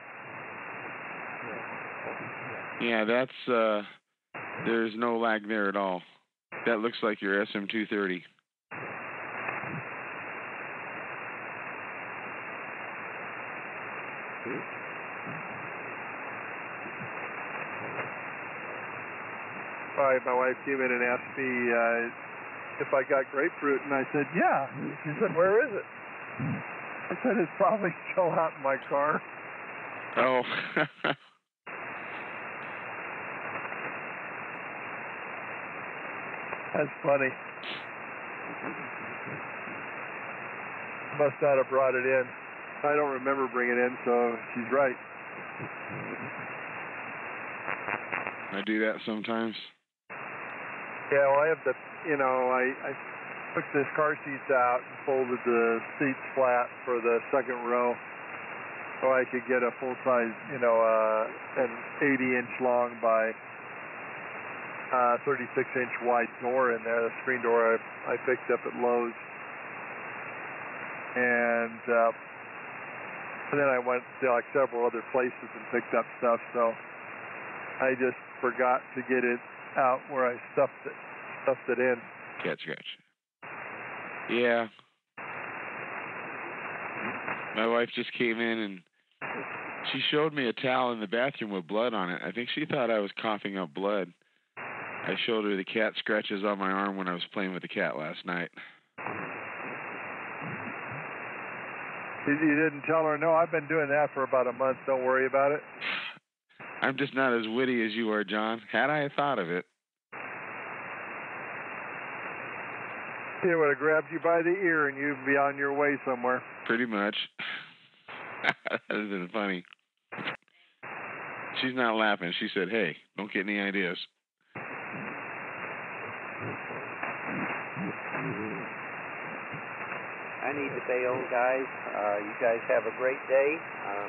Yeah, that's there's no lag there at all. That looks like your SM230. All right, my wife came in and asked me if I got grapefruit, and I said, yeah. She said, where is it? I said, it's probably still out in my car. Oh. That's funny. Must not have brought it in. I don't remember bringing it in, so she's right. I do that sometimes. Yeah, well, I have the, I took this car seats out and folded the seats flat for the second row so I could get a full-size, an 80-inch long by 36-inch wide door in there, the screen door I picked up at Lowe's. And then I went to like several other places and picked up stuff, so I just forgot to get it out where I stuffed it in. Gotcha. Yeah. My wife just came in and she showed me a towel in the bathroom with blood on it. I think she thought I was coughing up blood. I showed her the cat scratches on my arm when I was playing with the cat last night. You didn't tell her, no, I've been doing that for about a month. Don't worry about it. I'm just not as witty as you are, John. Had I thought of it. She would have grabbed you by the ear and you'd be on your way somewhere. Pretty much. That has been funny. She's not laughing. She said, hey, don't get any ideas. I need to bail, guys. You guys have a great day.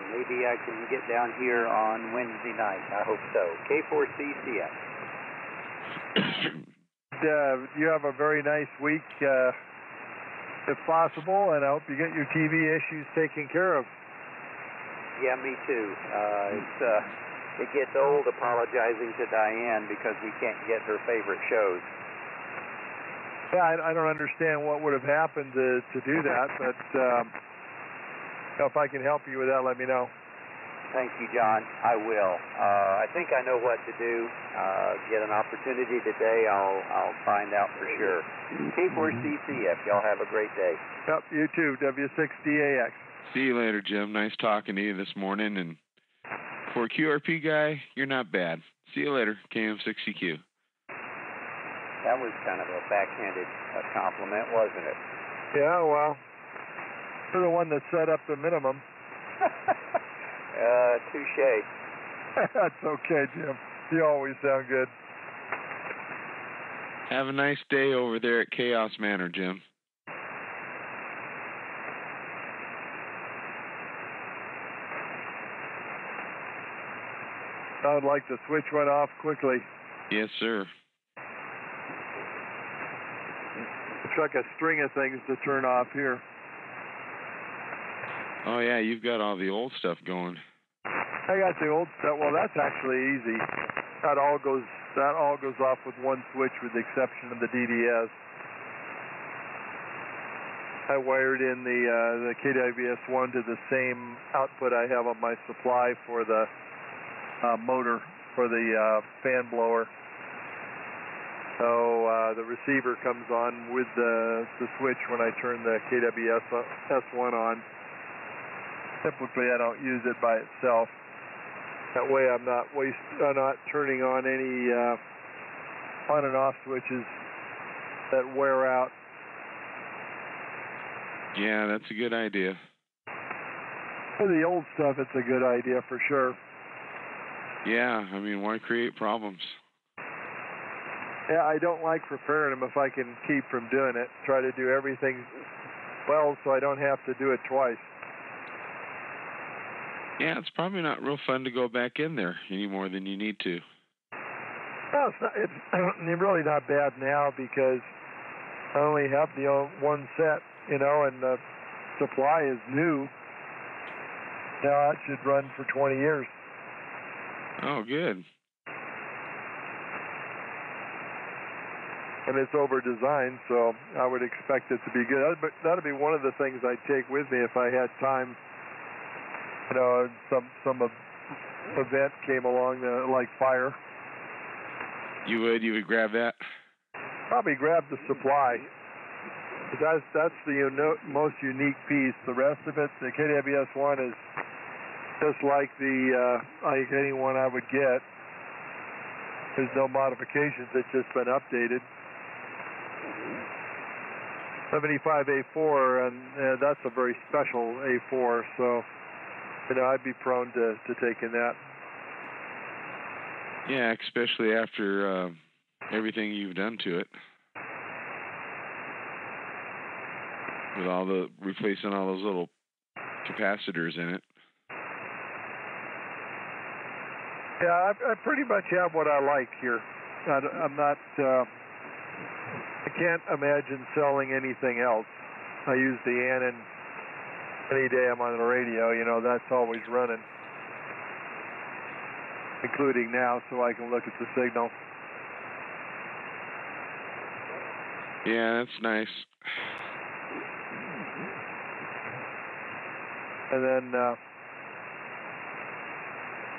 Maybe I can get down here on Wednesday night. I hope so. K4CCF. You have a very nice week, if possible, and I hope you get your TV issues taken care of. Yeah, me too. It gets old apologizing to Diane because we can't get her favorite shows. Yeah, I don't understand what would have happened to do that, but if I can help you with that, let me know. Thank you, John. I will. I think I know what to do. Get an opportunity today, I'll find out for sure. K4CCF, y'all have a great day. Yep, you too, W6DAX. See you later, Jim. Nice talking to you this morning. And for a QRP guy, you're not bad. See you later, KM6CQ. That was kind of a backhanded compliment, wasn't it? Yeah, well, you're the one that set up the minimum. Touche. That's okay, Jim. You always sound good. Have a nice day over there at Chaos Manor, Jim. Sounded like the switch went off quickly. Yes, sir. It's like a string of things to turn off here. Oh, yeah, you've got all the old stuff going. I got the old stuff. Well, that's actually easy. That all goes off with one switch, with the exception of the DDS. I wired in the KWS-1 to the same output I have on my supply for the motor for the fan blower. So the receiver comes on with the switch when I turn the KWS-1 on. Typically, I don't use it by itself. That way, I'm not turning on any on and off switches that wear out. Yeah, that's a good idea. For the old stuff, it's a good idea for sure. Yeah, I mean, why create problems? Yeah, I don't like repairing them if I can keep from doing it. Try to do everything well so I don't have to do it twice. Yeah, it's probably not real fun to go back in there any more than you need to. Well, it's really not bad now because I only have the one set, and the supply is new. Now it should run for 20 years. Oh, good. And it's over-designed, so I would expect it to be good. That'd be one of the things I'd take with me if I had time. Some event came along like fire. You would grab that? Probably grab the supply. That's the most unique piece. The rest of it, the KWS-1 is just like like any one I would get. There's no modifications. It's just been updated. 75A4, and that's a very special A4. So, I'd be prone to taking that. Yeah, especially after everything you've done to it. With replacing all those little capacitors in it. Yeah, I pretty much have what I like here. I'm not, I can't imagine selling anything else. I use the Annan any day I'm on the radio, that's always running. Including now, so I can look at the signal. Yeah, that's nice. And then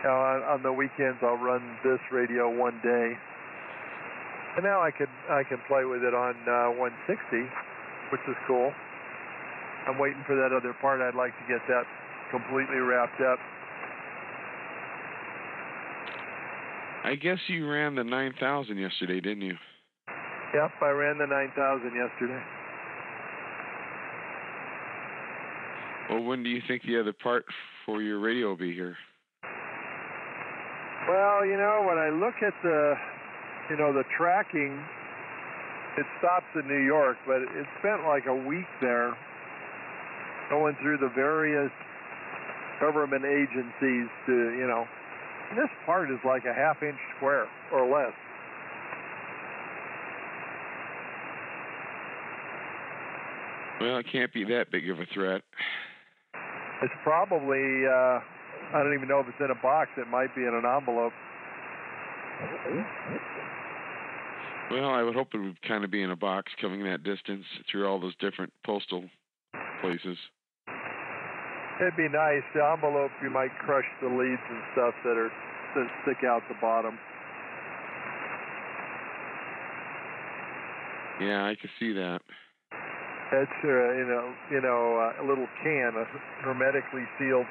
on the weekends, I'll run this radio one day. And now I can play with it on 160, which is cool. I'm waiting for that other part. I'd like to get that completely wrapped up. I guess you ran the 9000 yesterday, didn't you? Yep, I ran the 9000 yesterday. Well, when do you think the other part for your radio will be here? Well, when I look at the tracking, it stops in New York, but it spent like a week there going through the various government agencies to, and this part is like a half-inch square or less. Well, it can't be that big of a threat. It's probably, I don't even know if it's in a box. It might be in an envelope. Well, I would hope it would kind of be in a box coming that distance through all those different postal places. It'd be nice. The envelope, you might crush the leads and stuff that stick out the bottom. Yeah, I could see that. It's a little can, a hermetically sealed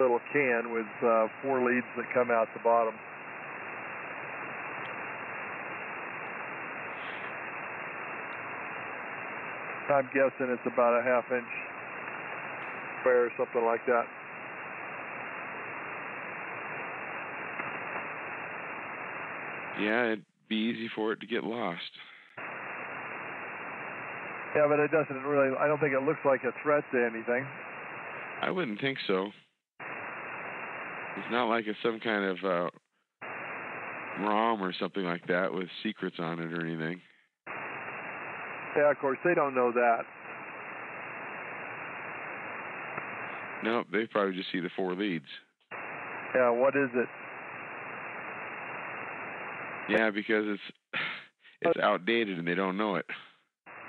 little can with 4 leads that come out the bottom. I'm guessing it's about a half-inch square or something like that. Yeah, it'd be easy for it to get lost. Yeah, but it doesn't really, I don't think it looks like a threat to anything. I wouldn't think so. It's not like it's some kind of ROM or something like that with secrets on it or anything. Yeah, of course, they don't know that. No, they probably just see the 4 leads. Yeah, what is it? Yeah, because it's outdated and they don't know it.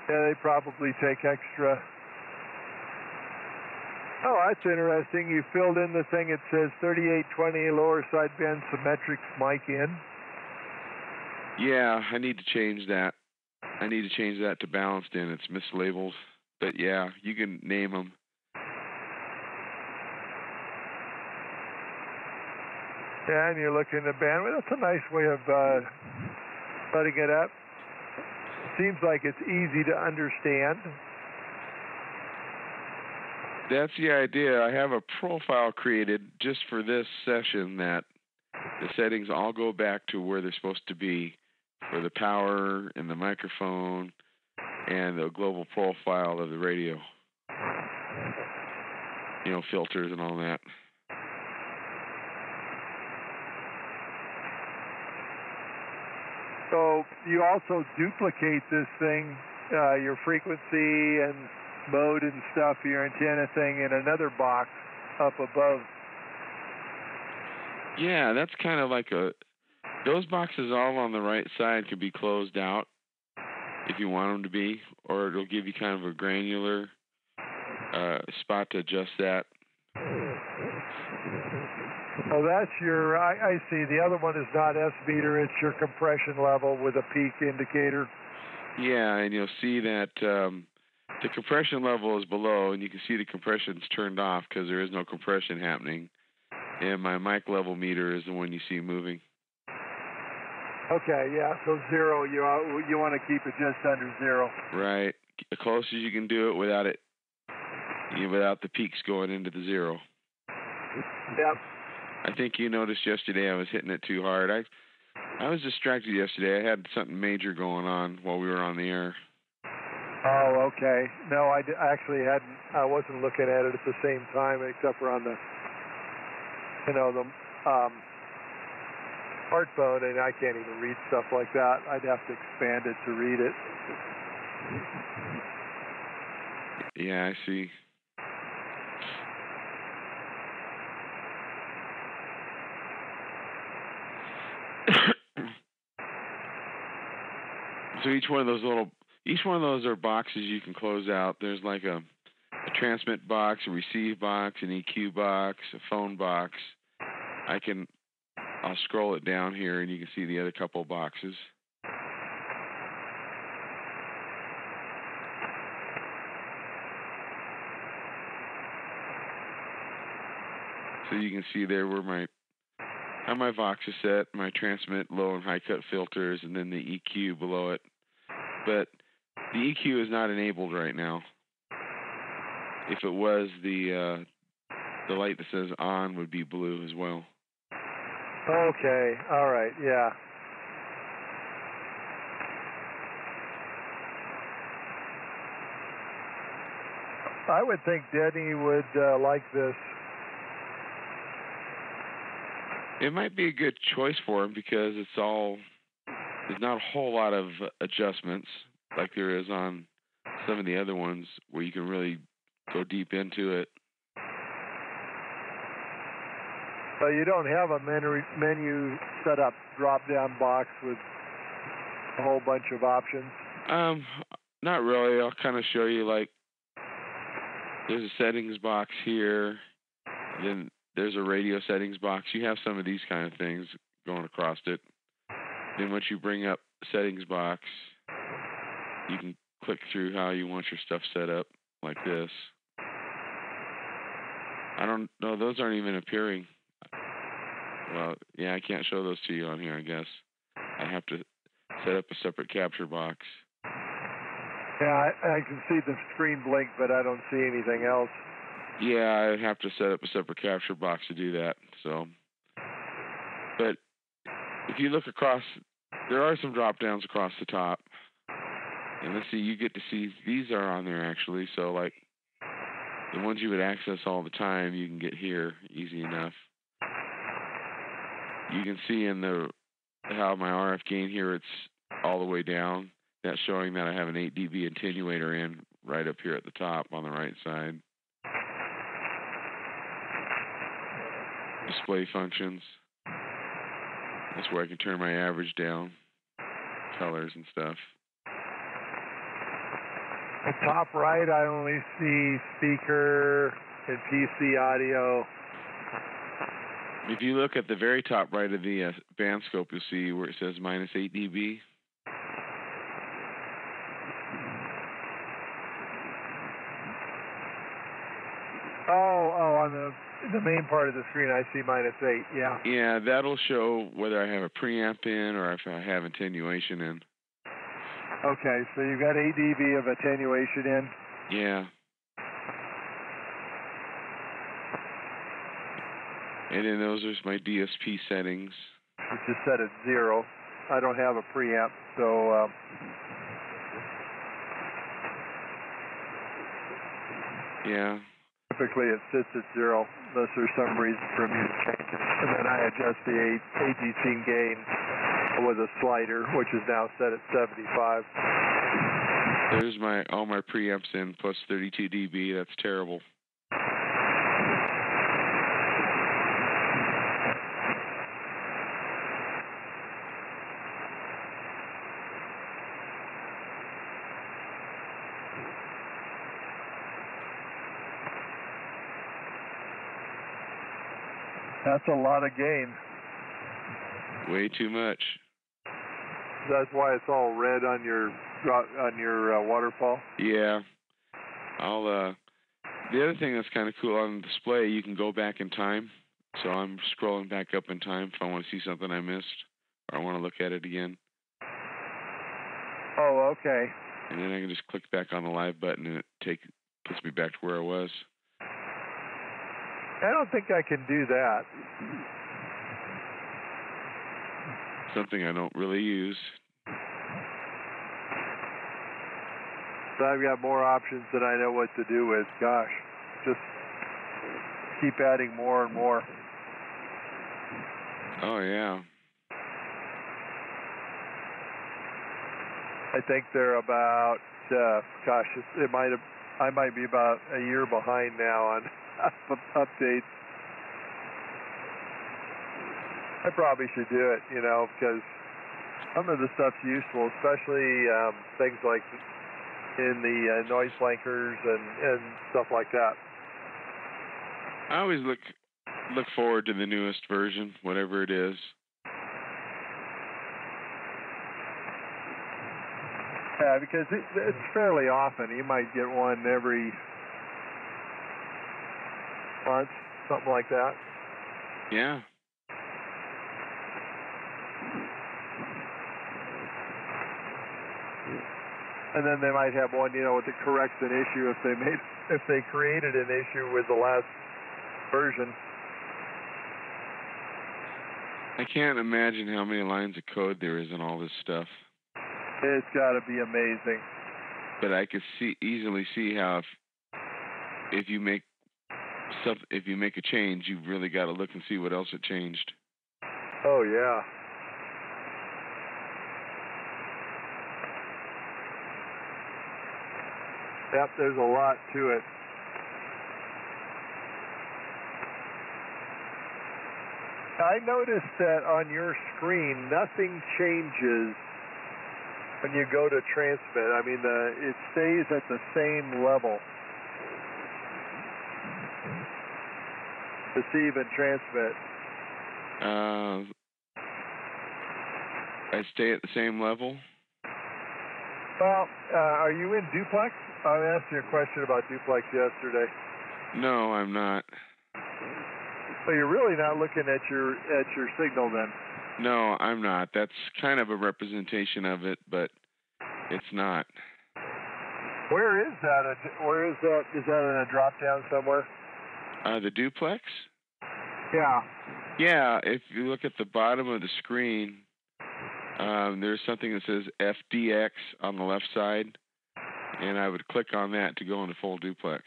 Yeah, they probably take extra. Oh, that's interesting. You filled in the thing. It says 3820 lower sideband symmetrics mic in. Yeah, I need to change that. I need to change that to balanced in. It's mislabeled. But yeah, you can name them. Yeah, and you're looking at bandwidth. That's a nice way of setting it up. Seems like it's easy to understand. That's the idea. I have a profile created just for this session that the settings all go back to where they're supposed to be for the power and the microphone and the global profile of the radio. You know, filters and all that. So you also duplicate this thing, your frequency and mode and stuff, your antenna thing in another box up above. Yeah, that's kind of like those boxes all on the right side could be closed out if you want them to be, or it'll give you kind of a granular spot to adjust that. Oh, that's your, I see. The other one is not S-meter, it's your compression level with a peak indicator. Yeah, and you'll see that the compression level is below, and you can see the compression's turned off because there is no compression happening. And my mic level meter is the one you see moving. Okay, yeah, so zero, you want to keep it just under zero. Right, as close as you can do it without the peaks going into the zero. Yep. I think you noticed yesterday I was hitting it too hard. I was distracted yesterday. I had something major going on while we were on the air. Oh, okay. No, I actually hadn't. I wasn't looking at it at the same time, except for on the, the smartphone, and I can't even read stuff like that. I'd have to expand it to read it. Yeah, I see. So each one of those are boxes you can close out. There's like a transmit box, a receive box, an EQ box, a phone box. I'll scroll it down here and you can see the other couple of boxes. So you can see there where how my Vox is set, my transmit, low and high cut filters, and then the EQ below it. But the EQ is not enabled right now. If it was, the light that says on would be blue as well. Okay, all right, yeah. I would think Denny would like this. It might be a good choice for him because there's not a whole lot of adjustments like there is on some of the other ones where you can really go deep into it. So you don't have a menu set up drop-down box with a whole bunch of options? Not really. I'll kind of show you, like, there's a settings box here, then there's a radio settings box. You have some of these kind of things going across it. Then once you bring up settings box, you can click through how you want your stuff set up, like this. I don't know, those aren't even appearing. Well, yeah, I can't show those to you on here, I guess. I have to set up a separate capture box. Yeah, I can see the screen blink, but I don't see anything else. Yeah, I have to set up a separate capture box to do that. So, but if you look across, there are some drop downs across the top. And let's see, you get to see these are on there actually. So, like the ones you would access all the time, you can get here easy enough. You can see in how my RF gain here, it's all the way down. That's showing that I have an 8 dB attenuator in right up here at the top on the right side. display functions. That's where I can turn my average down, colors and stuff. The top right, I only see speaker and PC audio. If you look at the very top right of the band scope, you'll see where it says -8 dB. Oh, on the main part of the screen, I see -8. Yeah. Yeah, that'll show whether I have a preamp in or if I have attenuation in. Okay, so you've got 8 dB of attenuation in. Yeah. And then those are my DSP settings. Which is set at 0. I don't have a preamp, so yeah. Typically it sits at 0 unless there's some reason for me to change it. And then I adjust the AGC gain with a slider, which is now set at 75. There's all my preamps in plus 32 dB. That's terrible. That's a lot of gain. Way too much. That's why it's all red on your waterfall? Yeah. The other thing that's kind of cool on the display, you can go back in time. So I'm scrolling back up in time if I want to see something I missed or I want to look at it again. Oh, okay. And then I can just click back on the live button and it puts me back to where I was. I don't think I can do that. Something I don't really use. So I've got more options than I know what to do with. Gosh, just keep adding more and more. Oh, yeah. I think they're about, I might be about a year behind now on updates. I probably should do it, because some of the stuff's useful, especially things like in the noise flankers and stuff like that. I always look forward to the newest version, whatever it is. Yeah, because it's fairly often. You might get one every month, something like that. Yeah. And then they might have one, that corrects an issue if they created an issue with the last version. I can't imagine how many lines of code there is in all this stuff. It's got to be amazing. But I could easily see how if you make a change, you've really got to look and see what else it changed. Oh yeah. Yep, there's a lot to it. I noticed that on your screen, nothing changes when you go to transmit. I mean, it stays at the same level. Receive and transmit. I stay at the same level? Well, are you in duplex? I asked you a question about duplex yesterday. No, I'm not. So you're really not looking at your signal then? No, I'm not. That's kind of a representation of it, but it's not. Where is that? Is that in a drop down somewhere? The duplex? Yeah. Yeah, if you look at the bottom of the screen, there's something that says FDX on the left side, and I would click on that to go into full duplex.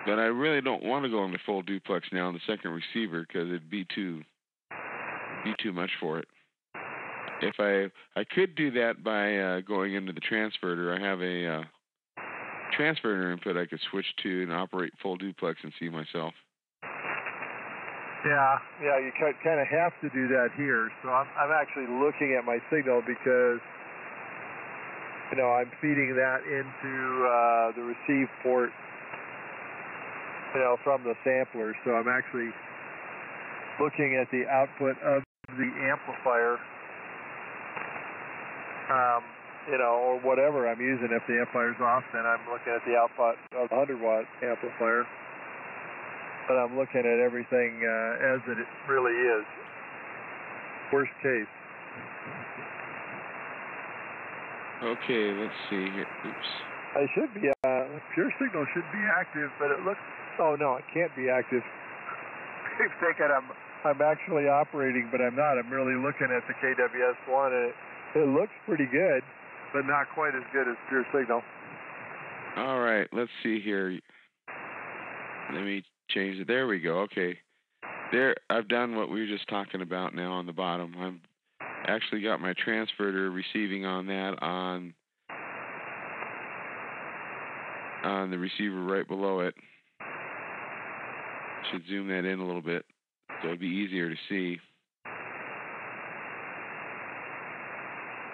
But I really don't want to go into full duplex now on the second receiver because it'd be too much for it. If I could do that by going into the transverter. I have transverter input I could switch to and operate full duplex and see myself. Yeah, you kind of have to do that here. So I'm actually looking at my signal because, I'm feeding that into the receive port, from the sampler. So I'm actually looking at the output of the amplifier, or whatever I'm using. If the amplifier's off, then I'm looking at the output of the 100-watt amplifier. But I'm looking at everything as it really is. Worst case. Okay, let's see here. Oops. I should be, pure signal should be active, but it looks, oh no, it can't be active. I'm thinking I'm actually operating, but I'm not. I'm really looking at the KWS-1, and it looks pretty good, but not quite as good as pure signal. All right, let's see here. Let me change it. There we go. Okay. There, I've done what we were just talking about now on the bottom. I've actually got my transverter receiving on that on the receiver right below it. Should zoom that in a little bit so it'd be easier to see.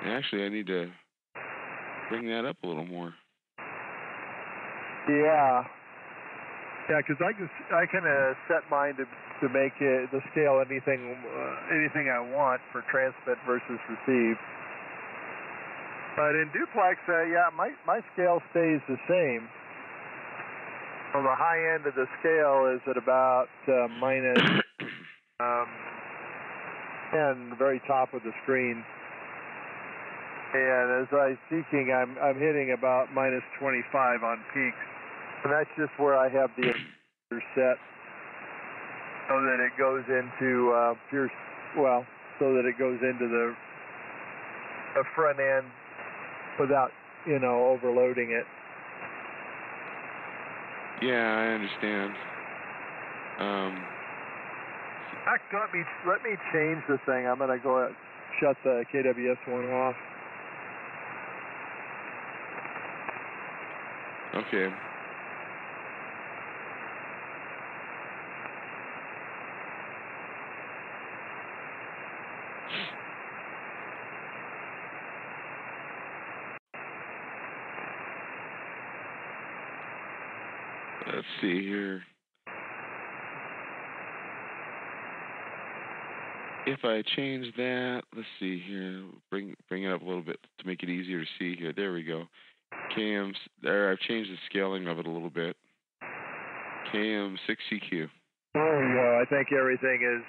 Actually, I need to bring that up a little more. Yeah, because I can set mine to make it the scale anything I want for transmit versus receive. But in duplex, my scale stays the same. So the high end of the scale is at about minus 10, the very top of the screen. And as I'm seeking, I'm hitting about minus 25 on peaks. And that's just where I have the set, so that it goes into so that it goes into the front end without, overloading it. Yeah, I understand. Let me change the thing. I'm gonna go shut the KWS-1 off. Okay. Let's see here. If I change that, let's see here. Bring it up a little bit to make it easier to see here. There we go. KM, there, I've changed the scaling of it a little bit. KM6CQ. There we go. I think everything is,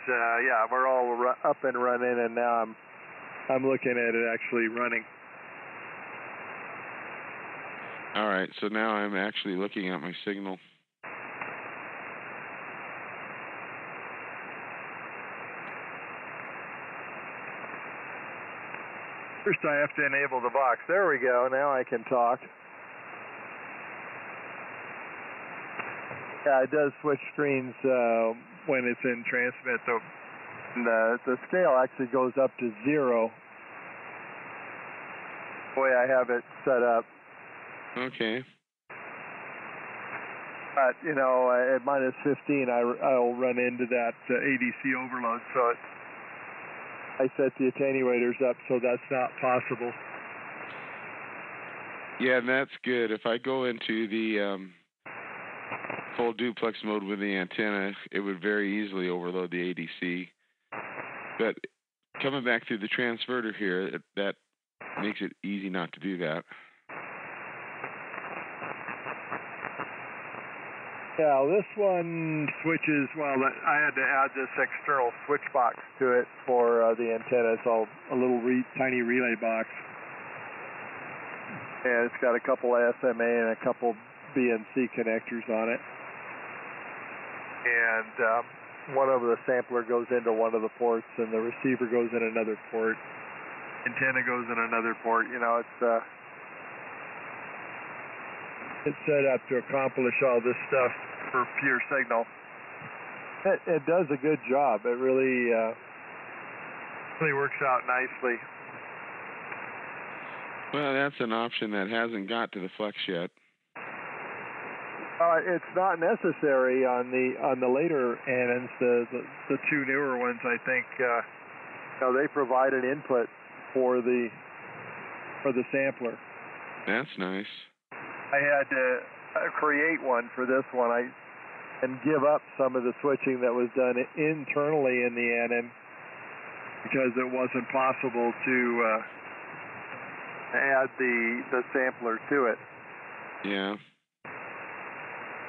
we're all up and running, and now I'm looking at it actually running. All right, so now I'm actually looking at my signal. First I have to enable the box. There we go. Now I can talk. Yeah, it does switch screens when it's in transmit. The scale actually goes up to 0. The way I have it set up. Okay. But, at minus 15, I'll run into that ADC overload. So I set the attenuators up so that's not possible. Yeah, and that's good. If I go into the full duplex mode with the antenna, it would very easily overload the ADC. But coming back through the transverter here, that makes it easy not to do that. Yeah, this one switches, I had to add this external switch box to it for the antenna. It's all a little tiny relay box. And it's got a couple SMA and a couple BNC connectors on it. And one of the sampler goes into one of the ports, and the receiver goes in another port. Antenna goes in another port. It's set up to accomplish all this stuff for pure signal. It does a good job. It really works out nicely. Well, that's an option that hasn't got to the flex yet. It's not necessary on the later Annans. The two newer ones, I think, they provide an input for the sampler. That's nice. I had to create one for this one. And give up some of the switching that was done internally in the Annan because it wasn't possible to add the sampler to it. Yeah.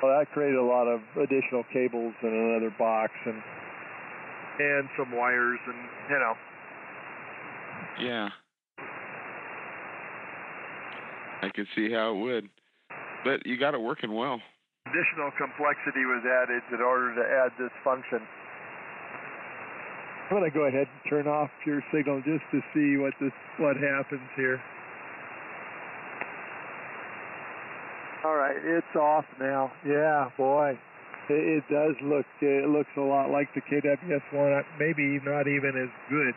Well, that created a lot of additional cables in another box and some wires and, Yeah. I could see how it would. But you got it working well. Additional complexity was added in order to add this function. I'm going to go ahead and turn off your signal just to see what happens here. All right, it's off now. Yeah, boy, it does look. It looks a lot like the KWS-1. Maybe not even as good.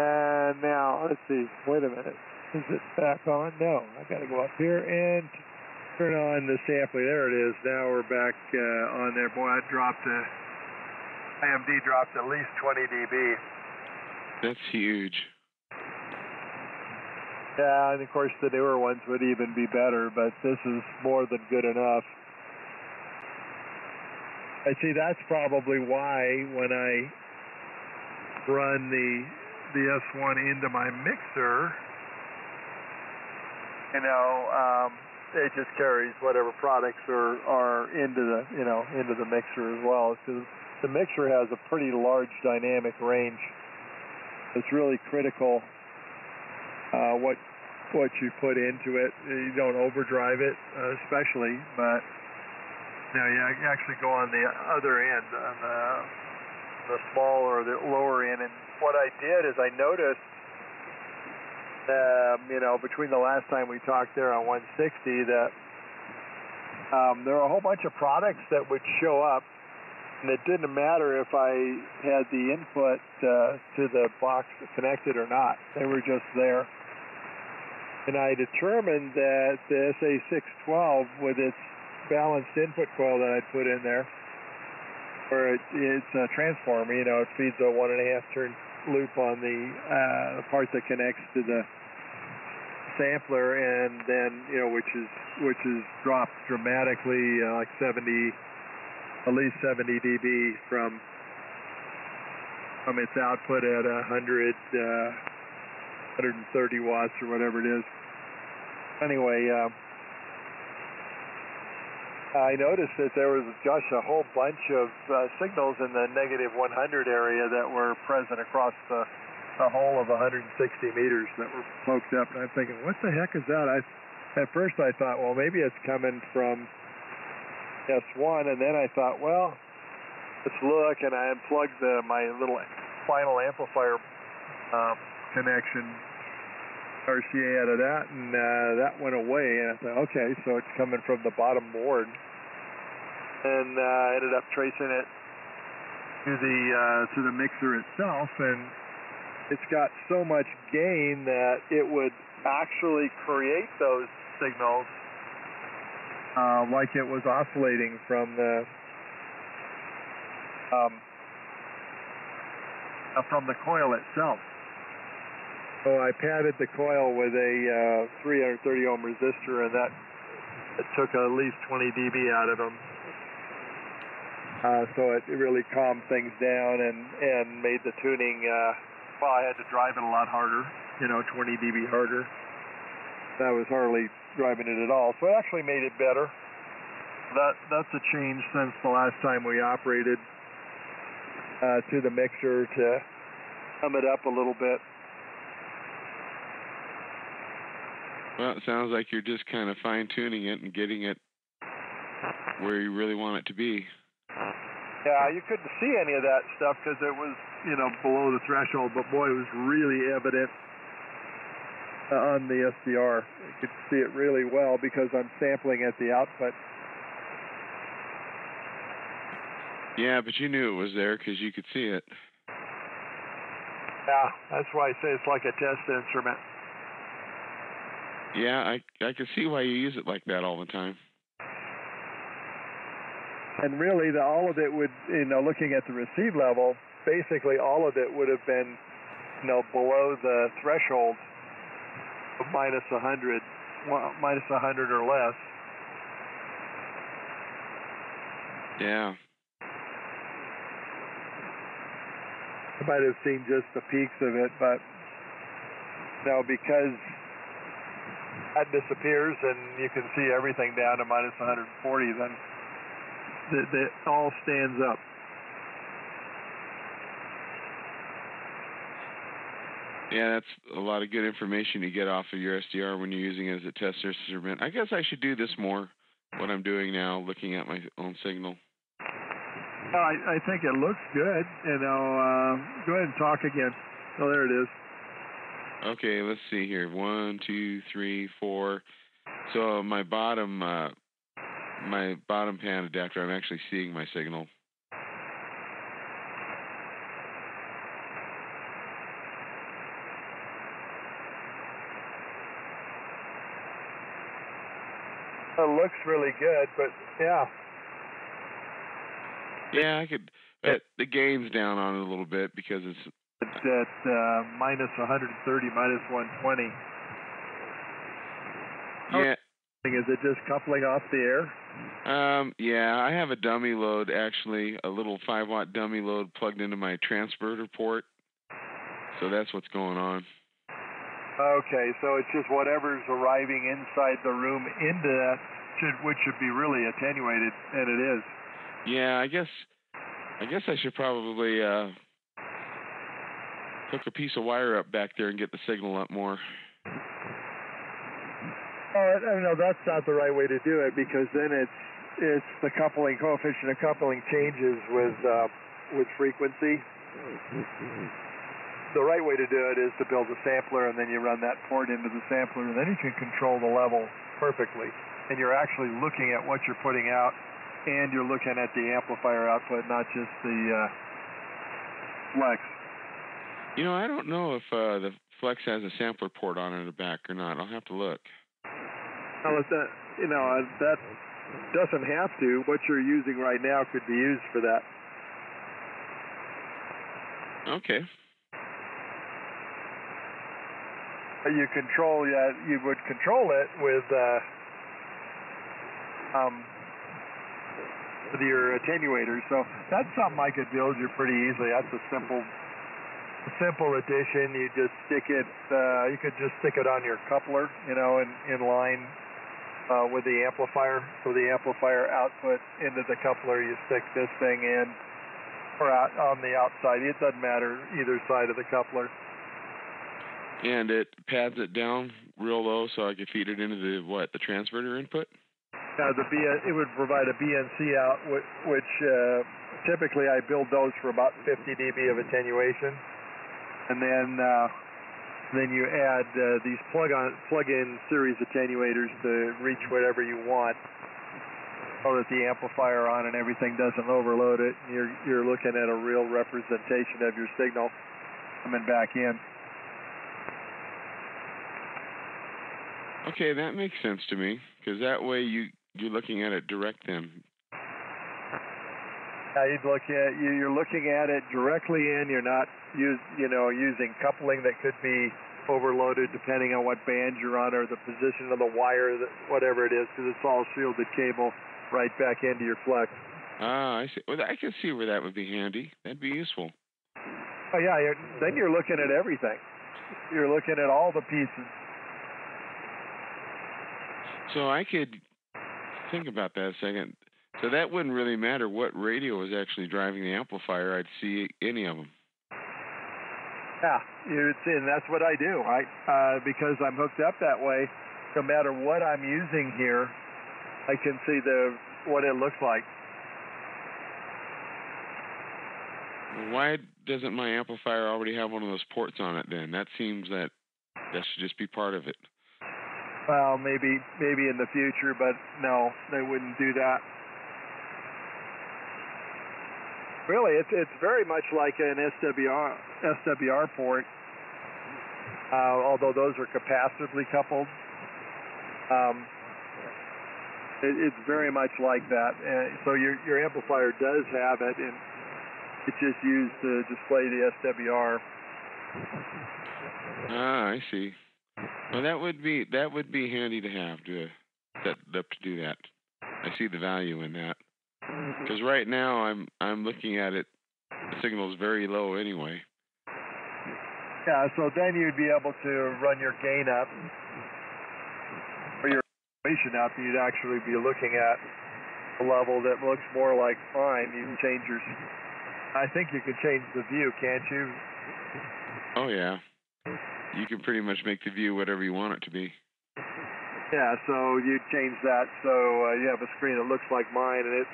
And now let's see. Wait a minute. Is it back on? No, I got to go up here and turn on the sampling. There it is. Now we're back on there. Boy, I dropped IMD dropped at least 20 dB. That's huge. Yeah, and of course the newer ones would even be better, but this is more than good enough. I see that's probably why when I run the S1 into my mixer, it just carries whatever products are into the mixer as well. Because the mixer has a pretty large dynamic range. It's really critical what you put into it. You don't overdrive it, especially, but you actually go on the other end, on the small or the lower end. And what I did is I noticed, between the last time we talked there on 160, that there are a whole bunch of products that would show up, and it didn't matter if I had the input to the box connected or not. They were just there. And I determined that the SA612, with its balanced input coil that I'd put in there, where it's a transformer, it feeds a 1.5 turn loop on the part that connects to the sampler, and then which is dropped dramatically, like at least 70 dB from its output at 130 watts or whatever it is. Anyway, I noticed that there was just a whole bunch of signals in the negative 100 area that were present across the whole of 160 meters that were poked up. And I'm thinking, what the heck is that? At first I thought, well, maybe it's coming from S1, and then I thought, well, let's look, and I unplugged my little final amplifier connection RCA out of that, and that went away, and I thought, okay, so it's coming from the bottom board, and ended up tracing it to the mixer itself, and it's got so much gain that it would actually create those signals like it was oscillating from the coil itself. So I padded the coil with a 330 ohm resistor, and that took at least 20 dB out of them. So it really calmed things down and made the tuning. I had to drive it a lot harder, 20 dB harder. I was hardly driving it at all, so it actually made it better. That's a change since the last time we operated to the mixer to sum it up a little bit. Well, it sounds like you're just kind of fine-tuning it and getting it where you really want it to be. Yeah, you couldn't see any of that stuff because it was, below the threshold, but boy, it was really evident on the SDR. You could see it really well because I'm sampling at the output. Yeah, but you knew it was there because you could see it. Yeah, that's why I say it's like a test instrument. Yeah, I can see why you use it like that all the time. And really, all of it would, looking at the receive level, basically all of it would have been, below the threshold of minus 100 or less. Yeah. I might have seen just the peaks of it, but because that disappears and you can see everything down to minus 140, then it all stands up. Yeah, that's a lot of good information you get off of your SDR when you're using it as a test instrument. I guess I should do this more, what I'm doing now, looking at my own signal. Well, I think it looks good. Go ahead and talk again. Oh, there it is. Okay, let's see here. 1, 2, 3, 4. So my bottom pan adapter, I'm actually seeing my signal. It looks really good, but yeah. Yeah, I could. The gain's down on it a little bit because it's at minus 130, minus 120. Yeah. Is it just coupling off the air? Yeah, I have a dummy load, actually, a little 5-watt dummy load plugged into my transverter port. So that's what's going on. Okay, so it's just whatever's arriving inside the room into that, which should be really attenuated, and it is. Yeah, I guess I should probably hook a piece of wire up back there and get the signal up more. No, that's not the right way to do it, because then it's the coupling coefficient of coupling changes with frequency. The right way to do it is to build a sampler, and then you run that port into the sampler, and then you can control the level perfectly. And you're actually looking at what you're putting out, and you're looking at the amplifier output, not just the flex. I don't know if the flex has a sampler port on it in the back or not. I'll have to look. Well, that doesn't have to. What you're using right now could be used for that. Okay. You would control it with your attenuator. So that's something I could build you pretty easily. That's a simple addition. You just stick it. You could just stick it on your coupler, in line with the amplifier. So the amplifier output into the coupler, you stick this thing in, or out on the outside. It doesn't matter either side of the coupler. And it pads it down real low so I could feed it into the transverter input? It would provide a BNC out, which typically I build those for about 50 dB of attenuation. And then you add these plug-in series attenuators to reach whatever you want, so that the amplifier on and everything doesn't overload it. You're looking at a real representation of your signal coming back in. Okay, that makes sense to me, because that way you're looking at it direct then. Yeah, you're looking at it directly in. You're not using coupling that could be overloaded depending on what band you're on or the position of the wire, whatever it is, because it's all shielded cable right back into your flex. Ah, I see. Well, I can see where that would be handy. That'd be useful. Oh yeah, then you're looking at everything. You're looking at all the pieces. So I could think about that a second. So that wouldn't really matter what radio was actually driving the amplifier. I'd see any of them. Yeah, and that's what I do. Because I'm hooked up that way, no matter what I'm using here, I can see what it looks like. Well, why doesn't my amplifier already have one of those ports on it then? That seems that should just be part of it. Well, maybe in the future, but no, they wouldn't do that. Really, it's very much like an SWR port, although those are capacitively coupled. It's very much like that. So your amplifier does have it, and it's just used to display the SWR. Ah, I see. Well, that would be handy to have to set it up to do that. I see the value in that. Because right now I'm looking at it, the signal is very low anyway. Yeah, so then you'd be able to run your gain up, or your information up, and you'd actually be looking at a level that looks more like fine. You can change your, I think you can change the view, can't you? Oh yeah. You can pretty much make the view whatever you want it to be. Yeah, so you change that so you have a screen that looks like mine, and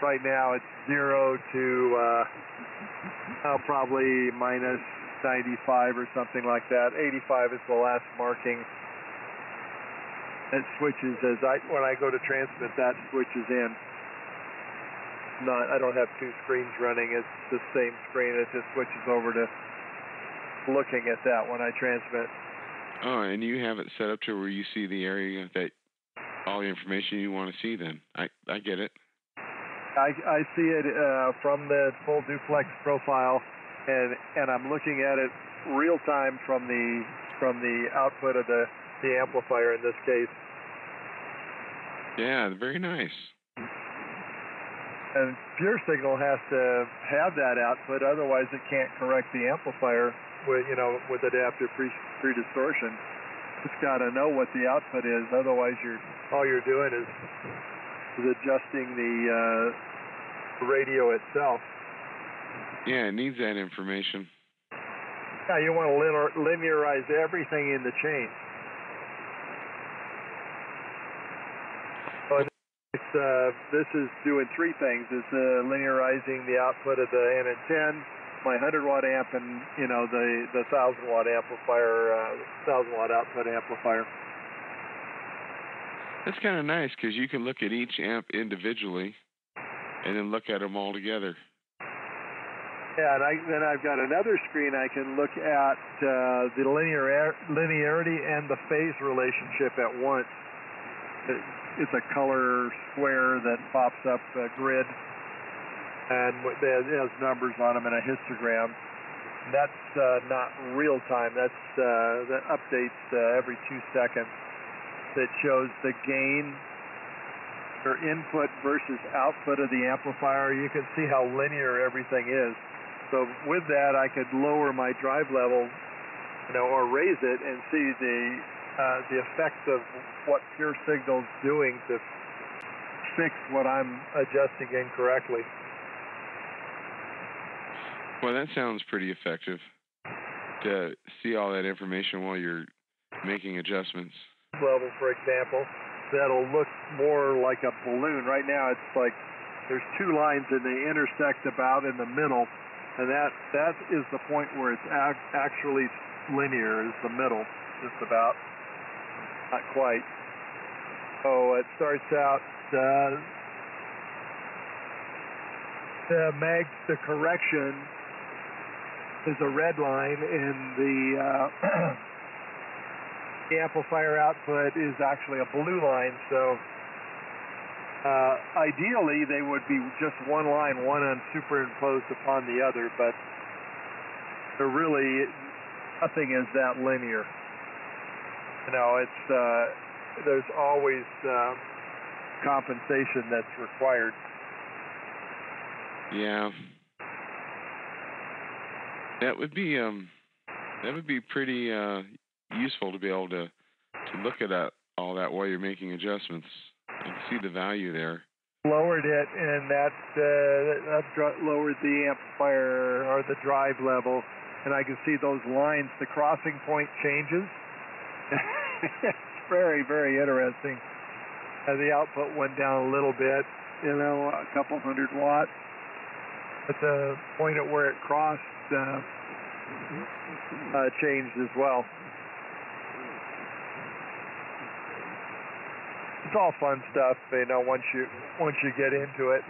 right now it's 0 to probably minus 95 or something like that. 85 is the last marking. It switches when I go to transmit, that switches in. I don't have two screens running. It's the same screen. It just switches over to looking at that when I transmit. Oh, and you have it set up to where you see the area that all the information you want to see then. I get it. I see it from the full duplex profile, and I'm looking at it real time from the output of the amplifier in this case. Yeah, very nice. And pure signal has to have that output, otherwise it can't correct the amplifier with adaptive pre-distortion. It's got to know what the output is, otherwise all you're doing is adjusting the radio itself. Yeah, it needs that information. Yeah, you want to linearize everything in the chain. So this is doing three things. It's linearizing the output of the NN10, my 100-watt amp, and the 1,000-watt amplifier, 1,000-watt output amplifier. That's kind of nice because you can look at each amp individually and then look at them all together. Yeah, and then I've got another screen I can look at the linearity and the phase relationship at once. It's a color square that pops up a grid, and it has numbers on them and a histogram. That's not real time. That updates every 2 seconds. That shows the gain or input versus output of the amplifier. You can see how linear everything is. So with that, I could lower my drive level, or raise it, and see the effects of what pure signal's doing to fix what I'm adjusting incorrectly. Well, that sounds pretty effective to see all that information while you're making adjustments. Level, for example, that'll look more like a balloon. Right now, it's like there's two lines and they intersect about in the middle, and that is the point where it's actually linear, is the middle, just about. Not quite. So it starts out the correction is a red line, and the amplifier output is actually a blue line. So ideally they would be just one line, one superimposed upon the other, but they're really, nothing is that linear. There's always compensation that's required. Yeah. That would be pretty useful to be able to look at all that while you're making adjustments and see the value there. Lowered it, and that lowered the amplifier or the drive level, and I can see those lines. The crossing point changes. It's very, very interesting. The output went down a little bit, a couple 100 watts. But the point at where it crossed changed as well. It's all fun stuff, once you get into it.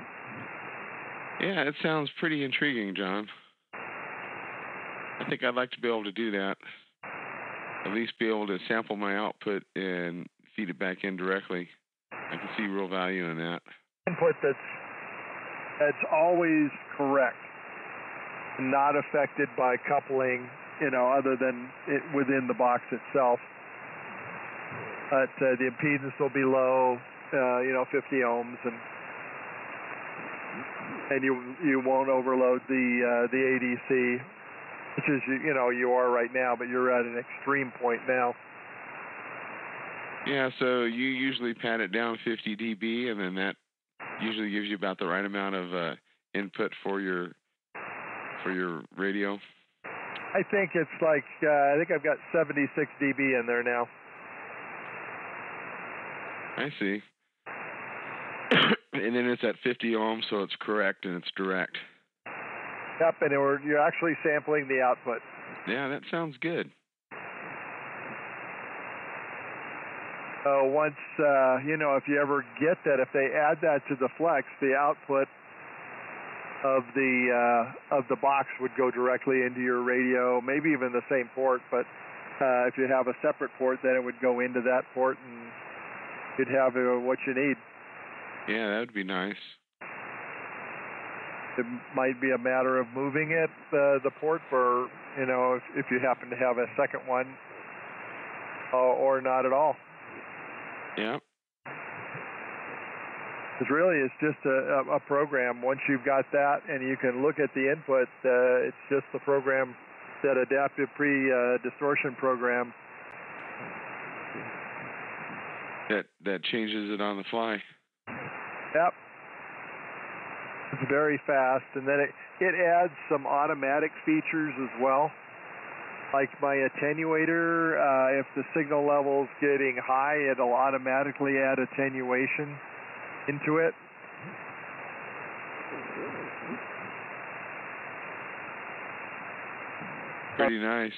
Yeah, it sounds pretty intriguing, John. I think I'd like to be able to do that. At least be able to sample my output and feed it back in directly. I can see real value in that. Input that's always correct, not affected by coupling, other than it within the box itself. But the impedance will be low, 50 ohms, and you won't overload the ADC, which is you are right now, but you're at an extreme point now. Yeah, so you usually pat it down 50 dB, and then that usually gives you about the right amount of input for your radio. I think it's like I think I've got 76 dB in there now. I see. And then it's at 50 ohms, so it's correct and it's direct. Yep, and you're actually sampling the output. Yeah, that sounds good. Once, if you ever get that, if they add that to the flex, the output of the box would go directly into your radio, maybe even the same port, but if you have a separate port, then it would go into that port and you'd have what you need. Yeah, that would be nice. It might be a matter of moving it, the port, for, if you happen to have a second one, or not at all. Yeah. It's just a program. Once you've got that and you can look at the input, it's just the program, that adaptive pre-distortion program. That changes it on the fly. Yep. It's very fast, and then it adds some automatic features as well. Like my attenuator, if the signal level's getting high, it'll automatically add attenuation into it. Pretty nice.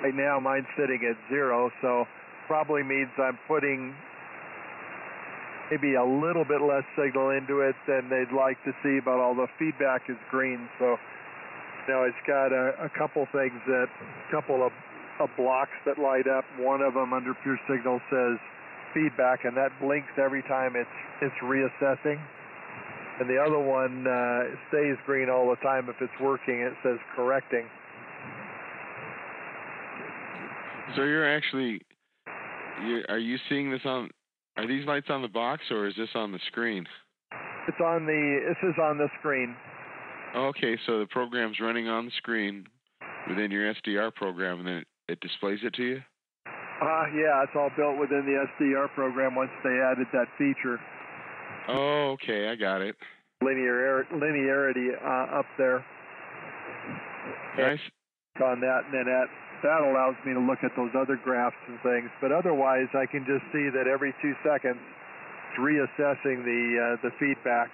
Right now mine's sitting at 0, so probably means I'm putting maybe a little bit less signal into it than they'd like to see, but all the feedback is green, so it's got a couple things, couple of blocks that light up. One of them under pure signal says feedback, and that blinks every time it's reassessing. And the other one stays green all the time if it's working. It says correcting. So are you seeing this on? Are these lights on the box, or is this on the screen? This is on the screen. Okay, so the program's running on the screen within your SDR program, and then it displays it to you? Yeah, it's all built within the SDR program once they added that feature. Oh, okay, I got it. Linearity up there. Nice. On that, and then that allows me to look at those other graphs and things. But otherwise, I can just see that every 2 seconds, it's reassessing the feedback.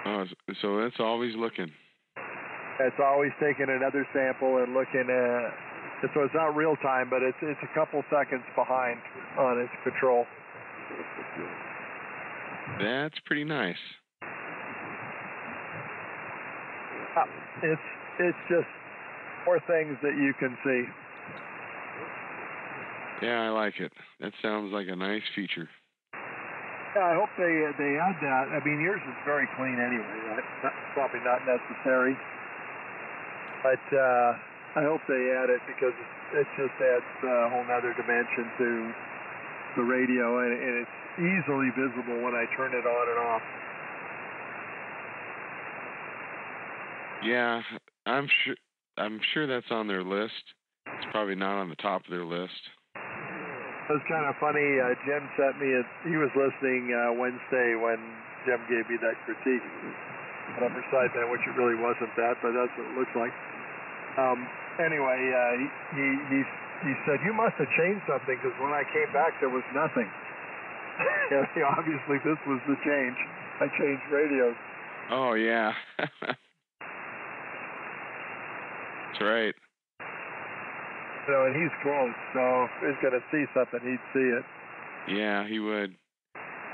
Oh, so it's always looking. It's always taking another sample and looking at. So it's not real time, but it's a couple seconds behind on its control. That's pretty nice. It's just more things that you can see. Yeah, I like it. That sounds like a nice feature. Yeah, I hope they add that. I mean, yours is very clean anyway. That's probably not necessary. But I hope they add it, because it just adds a whole nother dimension to the radio, and it's easily visible when I turn it on and off. Yeah, I'm sure that's on their list. It's probably not on the top of their list. It was kind of funny. Jim sent me he was listening Wednesday when Jim gave me that critique on upper sideband, which it really wasn't that, but that's what it looks like. Anyway, he said, "You must have changed something, because when I came back there was nothing." Obviously this was the change. I changed radios. Oh yeah. That's right. And he's close, so if he's going to see something, he'd see it. Yeah, he would.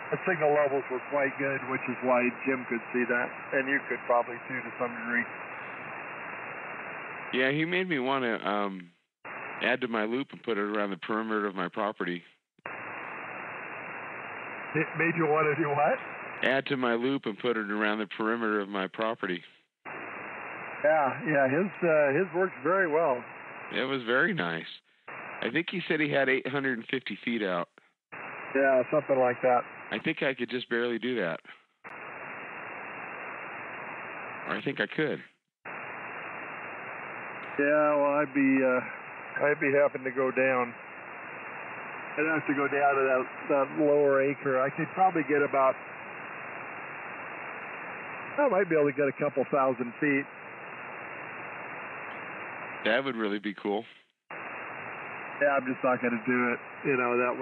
The signal levels were quite good, which is why Jim could see that, and you could probably too, to some degree. Yeah, he made me want to Add to my loop and put it around the perimeter of my property. It made you want to do what? Add to my loop and put it around the perimeter of my property. Yeah, his works very well. It was very nice. I think he said he had 850 feet out. Yeah, something like that. I think I could just barely do that. Or I think I could. Yeah, well, I'd be having to go down. I'd have to go down to that lower acre. I could probably get about, I might be able to get a couple thousand feet. That would really be cool. Yeah, I'm just not going to do it. You know, it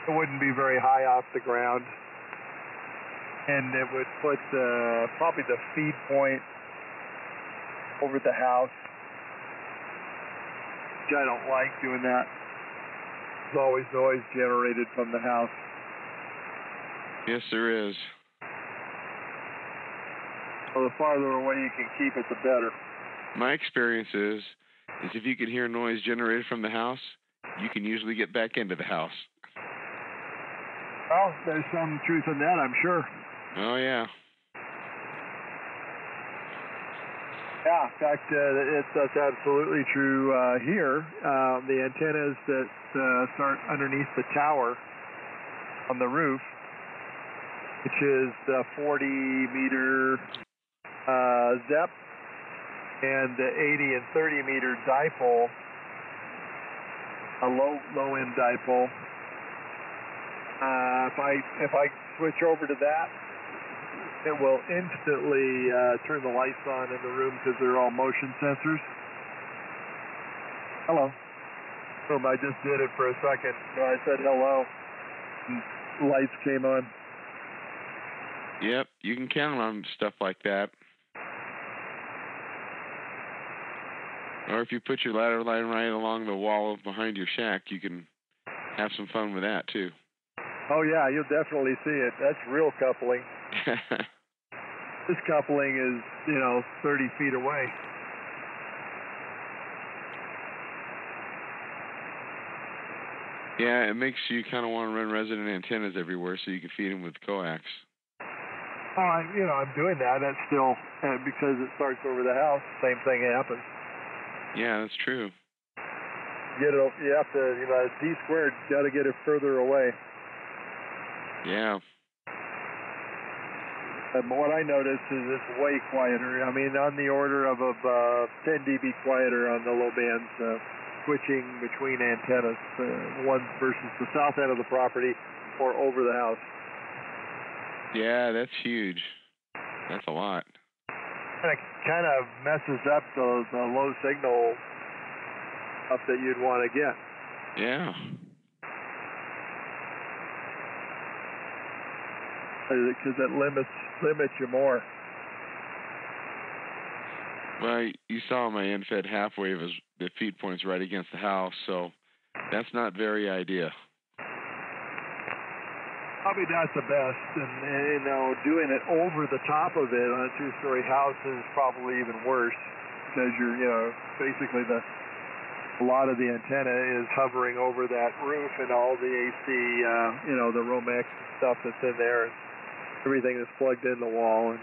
wouldn't be very high off the ground. And it would put probably the feed point over the house. I don't like doing that. There's always noise generated from the house. Yes, there is. So the farther away you can keep it, the better. My experience is if you can hear noise generated from the house, you can usually get back into the house. Well, there's some truth in that, I'm sure. Oh, yeah. Yeah, in fact, that's absolutely true here. The antennas that start underneath the tower on the roof, which is the 40-meter ZEP and the 80 and 30-meter dipole, a low-end dipole. If I switch over to that, it will instantly turn the lights on in the room because they're all motion sensors. Hello. I just did it for a second. I said hello, and lights came on. Yep, you can count on stuff like that. Or if you put your ladder line right along the wall behind your shack, you can have some fun with that, too. Oh, yeah, you'll definitely see it. That's real coupling. This coupling is, 30 feet away. Yeah, it makes you kind of want to run resident antennas everywhere so you can feed them with coax. Oh, I'm doing that. That's still, because it starts over the house, same thing happens. Yeah, that's true. You have to, D squared, got to get it further away. Yeah. But what I noticed is it's way quieter. I mean, on the order of 10 dB quieter on the low bands, switching between antennas, one versus the south end of the property or over the house. Yeah, that's huge. That's a lot. And it kind of messes up the low signal stuff that you'd want to get. Yeah. Because it limits you more. Well, you saw my end-fed half wave is the feed point's right against the house, so that's not very ideal. Probably not the best, and doing it over the top of it on a two-story house is probably even worse because you're, basically a lot of the antenna is hovering over that roof and all the AC, the Romex stuff that's in there, and everything is plugged in the wall, and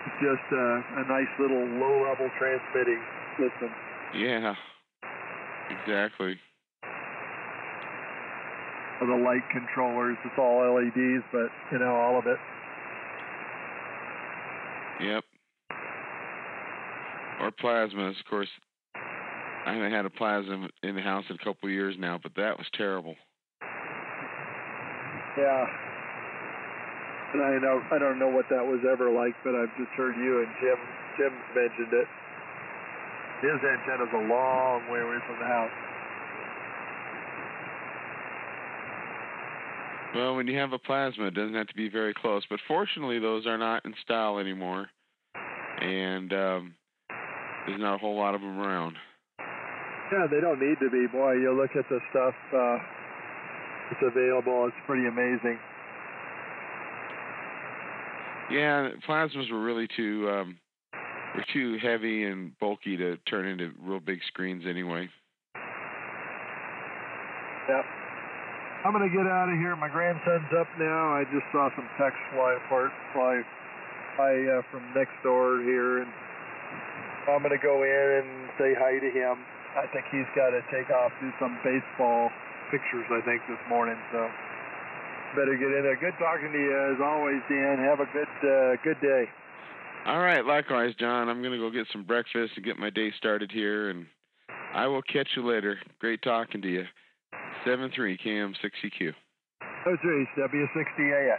it's just a nice little low-level transmitting system. Yeah, exactly. The light controllers, it's all LEDs, but, all of it. Yep. Or plasmas, of course. I haven't had a plasma in the house in a couple of years now, but that was terrible. Yeah. And I don't know what that was ever like, but I've just heard you and Jim mentioned it. His antenna's a long way away from the house. Well, when you have a plasma, it doesn't have to be very close. But fortunately, those are not in style anymore. And there's not a whole lot of them around. Yeah, they don't need to be. Boy, you look at the stuff that's available, it's pretty amazing. Yeah, plasmas were really too heavy and bulky to turn into real big screens anyway. Yep. I'm going to get out of here. My grandson's up now. I just saw some text fly from next door here, and I'm going to go in and say hi to him. I think he's got to take off, do some baseball pictures, I think, this morning, so better get in there. Good talking to you, as always, Dan. Have a good day. All right, likewise, John. I'm going to go get some breakfast and get my day started here, and I will catch you later. Great talking to you. 73 KM6CQ. 03 W60AX.